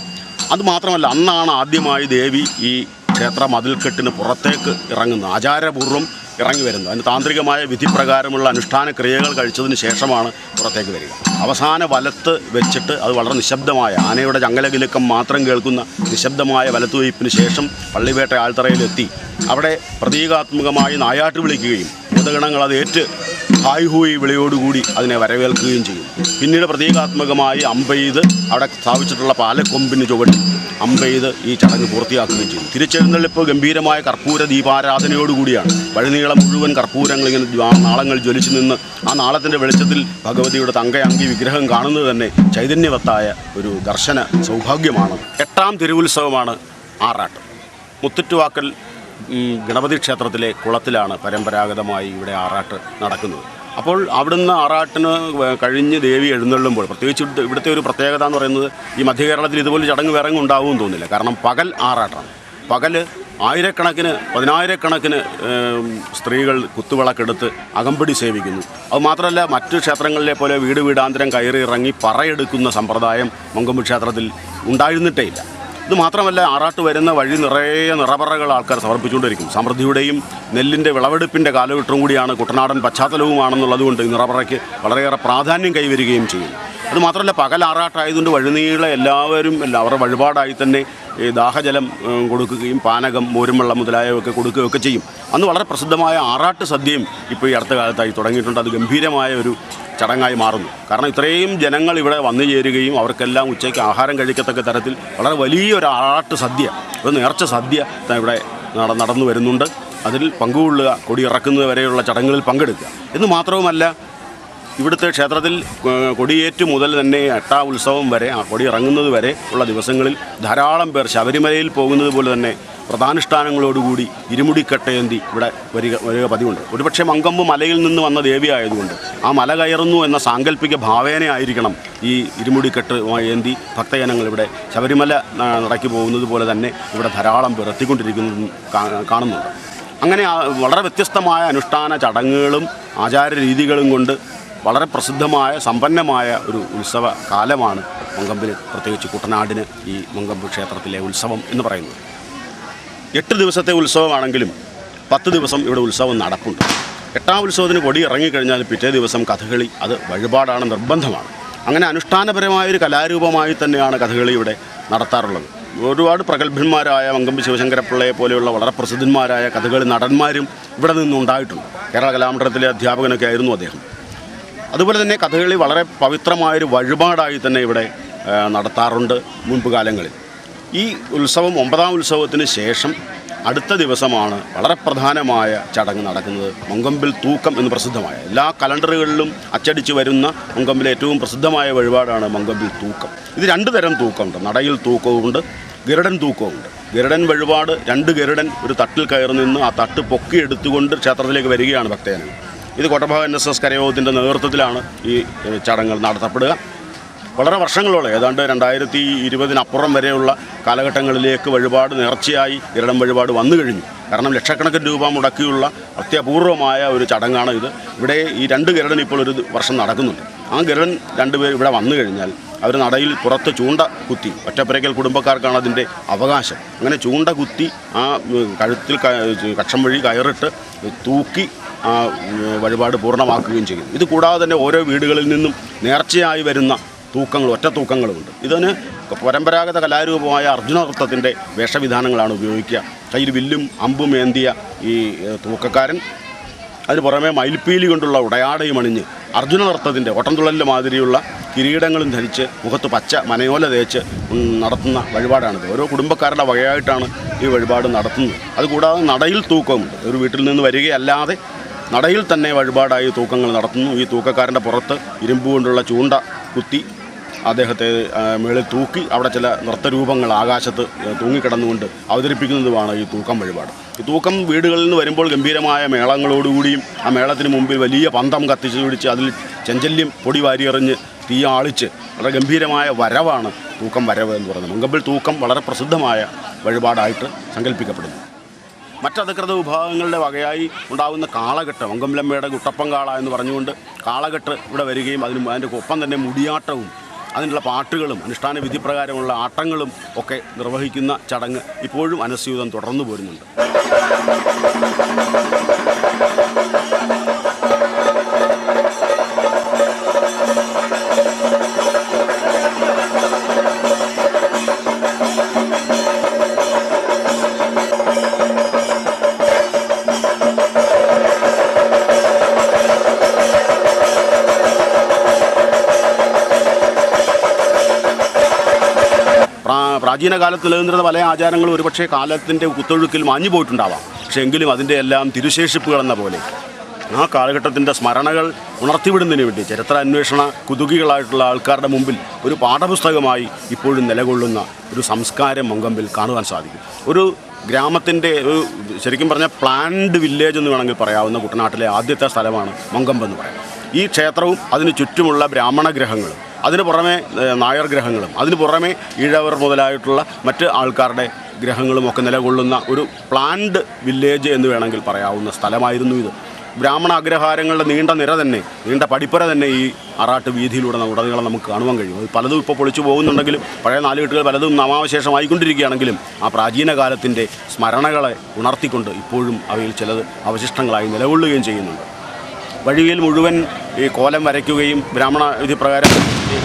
അതുമാത്രമല്ല, അന്നാണ് ആദ്യമായി ദേവി ഈ ക്ഷേത്ര മതിൽക്കെട്ടിന് പുറത്തേക്ക് ഇറങ്ങുന്നത്, ആചാരപൂർവ്വം ഇറങ്ങി വരുന്നത്. അതിന് താന്ത്രികമായ വിധിപ്രകാരമുള്ള അനുഷ്ഠാന ക്രിയകൾ കഴിച്ചതിന് ശേഷമാണ് പുറത്തേക്ക് വരിക. അവസാന വലത്ത് വെച്ചിട്ട് അത് വളരെ നിശബ്ദമായ, ആനയുടെ ചങ്ങലകിലുക്കം മാത്രം കേൾക്കുന്ന നിശബ്ദമായ വലത്തുവയ്പ്പിന് ശേഷം പള്ളിവേട്ട ആൾത്തറയിലെത്തി അവിടെ പ്രതീകാത്മകമായി നായാട്ട് വിളിക്കുകയും ഭൂതഗണങ്ങൾ അത് ഏറ്റ് ഹായ് ഹൂയി വിളിയോടുകൂടി അതിനെ വരവേൽക്കുകയും ചെയ്യും. പിന്നീട് പ്രതീകാത്മകമായി അമ്പെയ്ത് അവിടെ സ്ഥാപിച്ചിട്ടുള്ള പാലക്കൊമ്പിന് ചുവട്ടി അമ്പെയ്ത് ഈ ചടങ്ങ് പൂർത്തിയാക്കുകയും ചെയ്യും. തിരിച്ചെഴുന്നള്ളിപ്പ് ഗംഭീരമായ കർപ്പൂര ദീപാരാധനയോടുകൂടിയാണ്. വഴിനീളം മുഴുവൻ കർപ്പൂരങ്ങളിങ്ങനെ നാളങ്ങൾ ജ്വലിച്ചു നിന്ന് ആ നാളത്തിൻ്റെ വെളിച്ചത്തിൽ ഭഗവതിയുടെ തങ്കയങ്കി വിഗ്രഹം കാണുന്നത് തന്നെ ചൈതന്യവത്തായ ഒരു ദർശന സൗഭാഗ്യമാണ്. 8ാം തിരുവുത്സവമാണ് ആറാട്ട്. മുത്തുറ്റുവാക്കൽ ഗണപതി ക്ഷേത്രത്തിലെ കുളത്തിലാണ് പരമ്പരാഗതമായി ഇവിടെ ആറാട്ട് നടക്കുന്നത്. അപ്പോൾ അവിടുന്ന് ആറാട്ടിന് കഴിഞ്ഞ് ദേവി എഴുന്നള്ളുമ്പോൾ, പ്രത്യേകിച്ച് ഇവിടുത്തെ ഒരു പ്രത്യേകത എന്ന് പറയുന്നത്, ഈ മധ്യകേരളത്തിൽ ഇതുപോലെ ചടങ്ങ് വേറെ ഉണ്ടാവുമെന്ന് തോന്നില്ല. കാരണം പകൽ ആറാട്ടാണ്. പകൽ ആയിരക്കണക്കിന് 10,000-കണക്കിന് സ്ത്രീകൾ കുത്തുവിളക്കെടുത്ത് അകമ്പടി സേവിക്കുന്നു. അതുമാത്രമല്ല, മറ്റ് ക്ഷേത്രങ്ങളിലെ പോലെ വീട് വീടാന്തരം കയറി ഇറങ്ങി പറയെടുക്കുന്ന സമ്പ്രദായം മങ്കൊമ്പ് ക്ഷേത്രത്തിൽ ഉണ്ടായിരുന്നിട്ടേ ഇല്ല. ഇത് മാത്രമല്ല, ആറാട്ട് വരുന്ന വഴി നിറയെ നിറപറകൾ ആൾക്കാർ സമർപ്പിച്ചുകൊണ്ടിരിക്കും. സമൃദ്ധിയുടെയും നെല്ലിൻ്റെ വിളവെടുപ്പിൻ്റെ കാലഘട്ടവും കൂടിയാണ്, കുട്ടനാടൻ പശ്ചാത്തലവുമാണെന്നുള്ളതുകൊണ്ട് ഈ നിറപറയ്ക്ക് വളരെയേറെ പ്രാധാന്യം കൈവരികയും ചെയ്യും. അതുമാത്രമല്ല, പകൽ ആറാട്ടായതുകൊണ്ട് വഴിനീളെ എല്ലാവരും അവരുടെ വഴിപാടായി തന്നെ ദാഹജലം കൊടുക്കുകയും പാനകം, മോരും വെള്ളം മുതലായവയൊക്കെ കൊടുക്കുകയൊക്കെ ചെയ്യും. അന്ന് വളരെ പ്രസിദ്ധമായ ആറാട്ട് സദ്യയും ഇപ്പോൾ ഈ അടുത്ത കാലത്തായി തുടങ്ങിയിട്ടുണ്ട്. അത് ഗംഭീരമായ ഒരു ചടങ്ങായി മാറുന്നു. കാരണം ഇത്രയും ജനങ്ങൾ ഇവിടെ വന്നു ചേരുകയും അവർക്കെല്ലാം ഉച്ചയ്ക്ക് ആഹാരം കഴിക്കത്തക്ക തരത്തിൽ വളരെ വലിയൊരു ആറാട്ട് സദ്യ, ഒരു നേർച്ച സദ്യ ഇവിടെ നടന്നു വരുന്നുണ്ട്. അതിൽ പങ്കുകൊള്ളുക, കൊടി ഇറക്കുന്നത് വരെയുള്ള ചടങ്ങുകളിൽ പങ്കെടുക്കുക എന്ന് മാത്രവുമല്ല, ഇവിടുത്തെ ക്ഷേത്രത്തിൽ കൊടിയേറ്റ് മുതൽ തന്നെ 8ാം ഉത്സവം വരെ, ആ കൊടി ഇറങ്ങുന്നത് വരെ ഉള്ള ദിവസങ്ങളിൽ ധാരാളം പേർ ശബരിമലയിൽ പോകുന്നത് പോലെ തന്നെ പ്രധാനുഷ്ഠാനങ്ങളോടുകൂടി ഇരുമുടിക്കട്ടയേന്തി ഇവിടെ വരിക പതിവുണ്ട്. ഒരുപക്ഷെ മങ്കൊമ്പ് മലയിൽ നിന്ന് വന്ന ദേവി ആയതുകൊണ്ട് ആ മല കയറുന്നു എന്ന സാങ്കല്പിക ഭാവേനയായിരിക്കണം ഈ ഇരുമുടിക്കെട്ട് ഏന്തി ഭക്തജനങ്ങൾ ഇവിടെ ശബരിമല നടക്കി പോകുന്നത് പോലെ തന്നെ ഇവിടെ ധാരാളം പേർ എത്തിക്കൊണ്ടിരിക്കുന്നതും കാണുന്നുണ്ട്. അങ്ങനെ വളരെ വ്യത്യസ്തമായ അനുഷ്ഠാന ചടങ്ങുകളും ആചാര രീതികളും കൊണ്ട് വളരെ പ്രസിദ്ധമായ സമ്പന്നമായ ഒരു ഉത്സവ കാലമാണ് മങ്കൊമ്പിന്, പ്രത്യേകിച്ച് കുട്ടനാടിന് ഈ മങ്കൊമ്പ് ക്ഷേത്രത്തിലെ ഉത്സവം എന്ന് പറയുന്നത്. 8 ദിവസത്തെ ഉത്സവമാണെങ്കിലും 10 ദിവസം ഇവിടെ ഉത്സവം നടപ്പുണ്ട്. 8ാം ഉത്സവത്തിന് കൊടി ഇറങ്ങിക്കഴിഞ്ഞാൽ പിറ്റേ ദിവസം കഥകളി, അത് വഴിപാടാണ്, നിർബന്ധമാണ്. അങ്ങനെ അനുഷ്ഠാനപരമായൊരു കലാരൂപമായി തന്നെയാണ് കഥകളി ഇവിടെ നടത്താറുള്ളത്. ഒരുപാട് പ്രഗത്ഭന്മാരായ മങ്കൊമ്പ് ശിവശങ്കരപ്പിള്ളയെ പോലെയുള്ള വളരെ പ്രസിദ്ധന്മാരായ കഥകളി നടന്മാരും ഇവിടെ നിന്നുണ്ടായിട്ടുണ്ട്. കേരള കലാമണ്ഡലത്തിലെ അധ്യാപകനൊക്കെ ആയിരുന്നു അദ്ദേഹം. അതുപോലെ തന്നെ കഥകളി വളരെ പവിത്രമായൊരു വഴിപാടായി തന്നെ ഇവിടെ നടത്താറുണ്ട് മുൻപ് കാലങ്ങളിൽ. ഈ ഉത്സവം 9ാം ഉത്സവത്തിന് ശേഷം അടുത്ത ദിവസമാണ് വളരെ പ്രധാനമായ ചടങ്ങ് നടക്കുന്നത്. മങ്കൊമ്പിൽ തൂക്കം എന്ന് പ്രസിദ്ധമായ, എല്ലാ കലണ്ടറുകളിലും അച്ചടിച്ച് വരുന്ന മങ്കൊമ്പിലെ ഏറ്റവും പ്രസിദ്ധമായ വഴിപാടാണ് മങ്കൊമ്പിൽ തൂക്കം. ഇത് 2 തരം തൂക്കമുണ്ട്. നടയിൽ തൂക്കവുമുണ്ട്, ഗരുഡൻ തൂക്കവുമുണ്ട്. ഗരുഡൻ വഴിപാട് 2 ഗരുഡൻ ഒരു തട്ടിൽ കയറി നിന്ന് ആ തട്ട് പൊക്കിയെടുത്തുകൊണ്ട് ക്ഷേത്രത്തിലേക്ക് വരികയാണ് ഭക്തജനങ്ങൾ. ഇത് കോട്ടഭാഗ NSS കരയോഗത്തിൻ്റെ നേതൃത്വത്തിലാണ് ഈ ചടങ്ങുകൾ നടത്തപ്പെടുക. വളരെ വർഷങ്ങളോളം, ഏതാണ്ട് 2020-നപ്പുറം വരെയുള്ള കാലഘട്ടങ്ങളിലേക്ക് വഴിപാട് നേർച്ചയായി ഗരുഡൻ വഴിപാട് വന്നു കഴിഞ്ഞു. കാരണം ലക്ഷക്കണക്കിന് രൂപ മുടക്കിയുള്ള അത്യപൂർവമായ ഒരു ചടങ്ങാണ് ഇത്. ഇവിടെ ഈ 2 ഗരുഡൻ ഇപ്പോൾ ഒരു വർഷം നടക്കുന്നുണ്ട്. ആ ഗരുഡൻ 2 പേർ ഇവിടെ വന്നു കഴിഞ്ഞാൽ അവർ നടയിൽ പുറത്ത് ചൂണ്ട കുത്തി, ഒറ്റപ്പുരയ്ക്കൽ കുടുംബക്കാർക്കാണ് അതിൻ്റെ അവകാശം. അങ്ങനെ ചൂണ്ട കുത്തി ആ കഴുത്തിൽ കക്ഷം വഴി കയറിട്ട് തൂക്കി ആ വഴിപാട് പൂർണ്ണമാക്കുകയും ചെയ്യും. ഇത് കൂടാതെ തന്നെ ഓരോ വീടുകളിൽ നിന്നും നേർച്ചയായി വരുന്ന തൂക്കങ്ങൾ, ഒറ്റ തൂക്കങ്ങളുമുണ്ട്. ഇതിന് പരമ്പരാഗത കലാരൂപമായ അർജുന നൃത്തത്തിൻ്റെ വേഷവിധാനങ്ങളാണ് ഉപയോഗിക്കുക. കയ്യിൽ വില്ലും അമ്പും ഏന്തിയ ഈ തൂക്കക്കാരൻ, അതിന് പുറമെ മയിൽപ്പീലി കൊണ്ടുള്ള ഉടയാടയും അണിഞ്ഞ് അർജുന നൃത്തത്തിൻ്റെ ഓട്ടംതുള്ളലിൻ്റെ മാതിരിയുള്ള കിരീടങ്ങളും ധരിച്ച് മുഖത്ത് പച്ച മനയോല തേച്ച് നടത്തുന്ന വഴിപാടാണിത്. ഓരോ കുടുംബക്കാരുടെ വകയായിട്ടാണ് ഈ വഴിപാട് നടത്തുന്നത്. അതുകൂടാതെ നടയിൽ തൂക്കമുണ്ട്. ഒരു വീട്ടിൽ നിന്ന് വരികയല്ലാതെ നടയിൽ തന്നെ വഴിപാടായി തൂക്കങ്ങൾ നടത്തുന്നു. ഈ തൂക്കക്കാരൻ്റെ പുറത്ത് ഇരുമ്പ് കൊണ്ടുള്ള ചൂണ്ട കുത്തി അദ്ദേഹത്തെ മേളിൽ തൂക്കി അവിടെ ചില നൃത്തരൂപങ്ങൾ ആകാശത്ത് തൂങ്ങിക്കിടന്നുകൊണ്ട് അവതരിപ്പിക്കുന്നതുമാണ് ഈ തൂക്കം വഴിപാട്. ഈ തൂക്കം വീടുകളിൽ നിന്ന് വരുമ്പോൾ ഗംഭീരമായ മേളങ്ങളോടുകൂടിയും ആ മേളത്തിന് മുമ്പിൽ വലിയ പന്തം കത്തിച്ച് പിടിച്ച് അതിൽ ചെഞ്ചല്യം പൊടി വാരിയെറിഞ്ഞ് തീ ആളിച്ച് വളരെ ഗംഭീരമായ വരവാണ് തൂക്കം വരവ് എന്ന് പറയുന്നത്. മങ്കമ്പിൽ തൂക്കം വളരെ പ്രസിദ്ധമായ വഴിപാടായിട്ട് സങ്കല്പിക്കപ്പെടുന്നു. മറ്റധികൃത വിഭാഗങ്ങളുടെ വകയായി ഉണ്ടാകുന്ന കാളകെട്ട്, മങ്കമ്പിലമ്മയുടെ കുട്ടപ്പൻ കാള എന്ന് പറഞ്ഞുകൊണ്ട് കാളകെട്ട് ഇവിടെ വരികയും അതിൻ്റെ ഒപ്പം തന്നെ മുടിയാട്ടവും അതിനുള്ള പാട്ടുകളും അനുഷ്ഠാന വിധിപ്രകാരമുള്ള ആട്ടങ്ങളും ഒക്കെ നിർവഹിക്കുന്ന ചടങ്ങ് ഇപ്പോഴും അനസ്യൂതം തുടർന്നു പോരുന്നുണ്ട്. പ്രാചീന കാലത്ത് നിലനിന്നിരുന്ന പല ആചാരങ്ങളും ഒരുപക്ഷെ കാലത്തിൻ്റെ കുത്തൊഴുക്കിൽ മാഞ്ഞു പോയിട്ടുണ്ടാവാം. പക്ഷേ എങ്കിലും അതിൻ്റെ എല്ലാം തിരുശേഷിപ്പുകളെന്ന പോലെ ആ കാലഘട്ടത്തിൻ്റെ സ്മരണകൾ ഉണർത്തിവിടുന്നതിന് വേണ്ടി ചരിത്ര അന്വേഷണ കുതുകികളായിട്ടുള്ള ആൾക്കാരുടെ മുമ്പിൽ ഒരു പാഠപുസ്തകമായി ഇപ്പോഴും നിലകൊള്ളുന്ന ഒരു സംസ്കാരം മങ്കമ്പിൽ കാണുവാൻ സാധിക്കും. ഒരു ഗ്രാമത്തിൻ്റെ ഒരു ശരിക്കും പറഞ്ഞാൽ പ്ലാൻഡ് വില്ലേജ് എന്ന് വേണമെങ്കിൽ പറയാവുന്ന കുട്ടനാട്ടിലെ ആദ്യത്തെ സ്ഥലമാണ് മങ്കമ്പ് എന്ന് പറയാം. ഈ ക്ഷേത്രവും അതിന് ചുറ്റുമുള്ള ബ്രാഹ്മണ ഗ്രഹങ്ങളും അതിന് പുറമെ നായർ ഗ്രഹങ്ങളും അതിന് പുറമെ ഈഴവർ മുതലായിട്ടുള്ള മറ്റ് ആൾക്കാരുടെ ഗ്രഹങ്ങളും ഒക്കെ നിലകൊള്ളുന്ന ഒരു പ്ലാൻഡ് വില്ലേജ് എന്ന് വേണമെങ്കിൽ പറയാവുന്ന സ്ഥലമായിരുന്നു ഇത്. ബ്രാഹ്മണ അഗ്രഹാരങ്ങളുടെ നീണ്ട നിര തന്നെ, നീണ്ട പടിപ്പുര തന്നെ ഈ ആറാട്ട് വീതിയിലൂടെ ഉടനീളം നമുക്ക് കാണുവാൻ കഴിയും. അത് പലതും ഇപ്പോൾ പൊളിച്ചു പോകുന്നുണ്ടെങ്കിലും പഴയ നാലുകെട്ടുകൾ പലതും നാമാവശേഷമായിക്കൊണ്ടിരിക്കുകയാണെങ്കിലും ആ പ്രാചീന കാലത്തിൻ്റെ സ്മരണകളെ ഉണർത്തിക്കൊണ്ട് ഇപ്പോഴും അവയിൽ ചിലത് അവശിഷ്ടങ്ങളായി നിലകൊള്ളുകയും ചെയ്യുന്നുണ്ട്. വഴിയിൽ മുഴുവൻ ഈ കോലം വരയ്ക്കുകയും ബ്രാഹ്മണ വിധിപ്രകാരം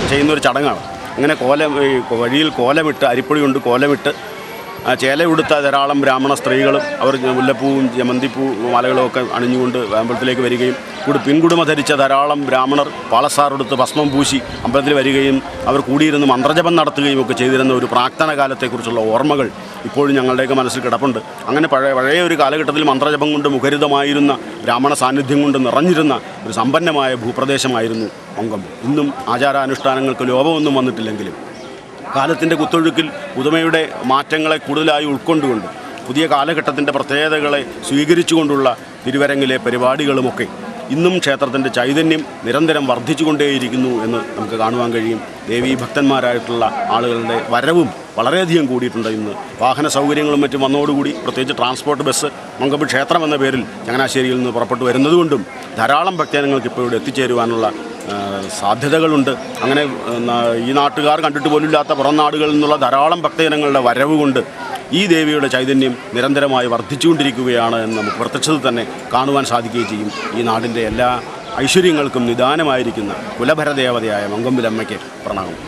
ചെയ്യുന്നൊരു ചടങ്ങാണ്. അങ്ങനെ വഴിയിൽ കോലമിട്ട്, അരിപ്പൊടി കൊണ്ട് കോലമിട്ട് ചേലയുടുത്ത ധാരാളം ബ്രാഹ്മണ സ്ത്രീകളും അവർ മുല്ലപ്പൂവും ജമന്തിപ്പൂ മാലകളും ഒക്കെ അണിഞ്ഞുകൊണ്ട് അമ്പലത്തിലേക്ക് വരികയും പിൻകുടുമ ധരിച്ച ധാരാളം ബ്രാഹ്മണർ പാളസാറെടുത്ത് ഭസ്മം പൂശി അമ്പലത്തിൽ വരികയും അവർ കൂടിയിരുന്ന് മന്ത്രജപം നടത്തുകയും ഒക്കെ ചെയ്തിരുന്ന ഒരു പ്രാക്തന കാലത്തെക്കുറിച്ചുള്ള ഓർമ്മകൾ ഇപ്പോഴും ഞങ്ങളുടെയൊക്കെ മനസ്സിൽ കിടപ്പുണ്ട്. അങ്ങനെ പഴയ ഒരു കാലഘട്ടത്തിൽ മന്ത്രജപം കൊണ്ട് മുഖരിതമായിരുന്ന ബ്രാഹ്മണ സാന്നിധ്യം കൊണ്ട് നിറഞ്ഞിരുന്ന ഒരു സമ്പന്നമായ ഭൂപ്രദേശമായിരുന്നു മങ്കമ്പ്. ഇന്നും ആചാരാനുഷ്ഠാനങ്ങൾക്ക് ലോപമൊന്നും വന്നിട്ടില്ലെങ്കിലും കാലത്തിൻ്റെ കുത്തൊഴുക്കിൽ പുതുമയുടെ മാറ്റങ്ങളെ കൂടുതലായി ഉൾക്കൊണ്ടുകൊണ്ട് പുതിയ കാലഘട്ടത്തിൻ്റെ പ്രത്യേകതകളെ സ്വീകരിച്ചുകൊണ്ടുള്ള തിരുവരങ്ങിലെ പരിപാടികളുമൊക്കെ ഇന്നും ക്ഷേത്രത്തിൻ്റെ ചൈതന്യം നിരന്തരം വർദ്ധിച്ചുകൊണ്ടേയിരിക്കുന്നു എന്ന് നമുക്ക് കാണുവാൻ കഴിയും. ദേവീഭക്തന്മാരായിട്ടുള്ള ആളുകളുടെ വരവും വളരെയധികം കൂടിയിട്ടുണ്ട്. ഇന്ന് വാഹന സൗകര്യങ്ങളും മറ്റും വന്നതോടുകൂടി പ്രത്യേകിച്ച് ട്രാൻസ്പോർട്ട് ബസ് മങ്കമ്പ് ക്ഷേത്രം എന്ന പേരിൽ ചങ്ങനാശ്ശേരിയിൽ നിന്ന് പുറപ്പെട്ടു വരുന്നതുകൊണ്ടും ധാരാളം ഭക്തജനങ്ങൾക്ക് ഇപ്പോൾ ഇവിടെ എത്തിച്ചേരുവാനുള്ള സാധ്യതകളുണ്ട്. അങ്ങനെ ഈ നാട്ടുകാർ കണ്ടിട്ട് പോലുമില്ലാത്ത പുറം നാടുകളിൽ നിന്നുള്ള ധാരാളം ഭക്തജനങ്ങളുടെ വരവ് കൊണ്ട് ഈ ദേവിയുടെ ചൈതന്യം നിരന്തരമായി വർദ്ധിച്ചുകൊണ്ടിരിക്കുകയാണ് എന്ന് നമുക്ക് പ്രത്യക്ഷത്തിൽ തന്നെ കാണുവാൻ സാധിക്കുകയും ചെയ്യും. ഈ നാടിൻ്റെ എല്ലാ ഐശ്വര്യങ്ങൾക്കും നിദാനമായിരിക്കുന്ന കുലഭരദേവതയായ മങ്കമ്പിലമ്മയ്ക്ക് പ്രണാമം.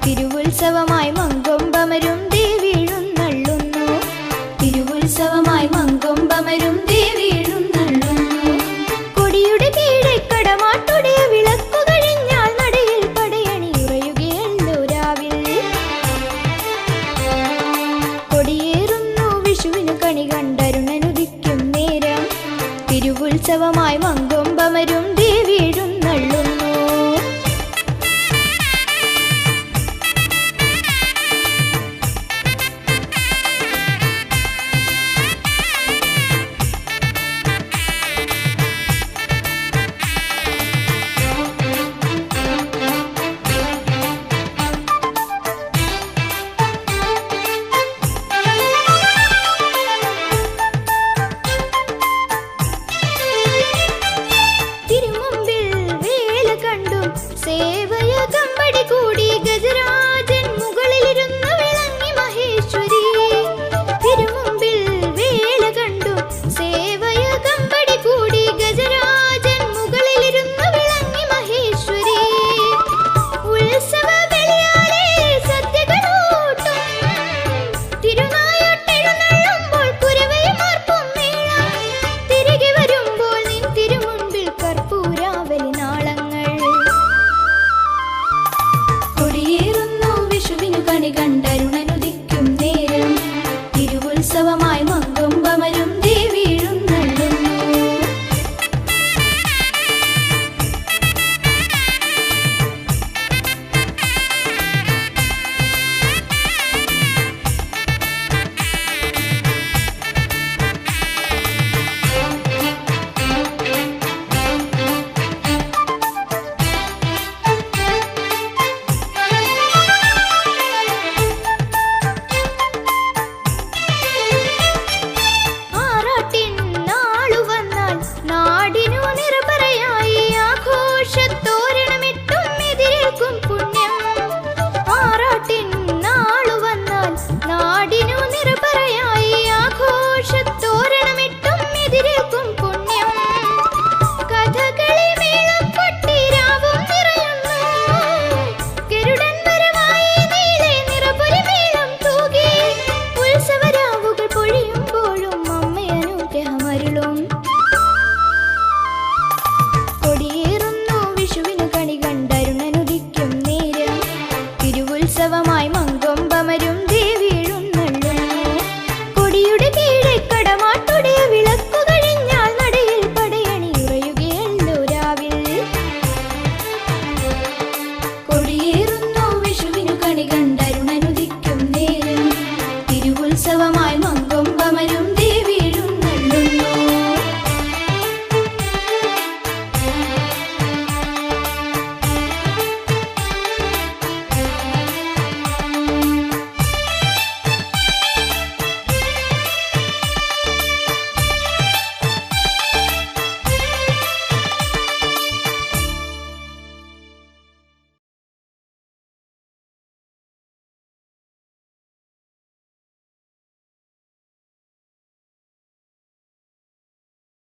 തിരുവുത്സവമായി മങ്കൊമ്പമരും ദേവിഴുന്നള്ളുന്നു. തിരുവുത്സവമായി മങ്കൊമ്പമരും ദേവിഴുന്നള്ളുന്നു. കൊടിയുടെ കീഴെ കടമാട്ടുடைய വിളക്കു കഴിഞ്ഞാൽ നടയിൽ പടയണി ഉറയുകയല്ലോ രാവിൽ. കൊടിയേറുന്നു വിഷുവിനു കണി കണ്ടരുണനുദിക്കും നേരം. തിരുവുത്സവമായി മങ്കൊമ്പമരും ദേവിഴുന്നള്ളുന്നു.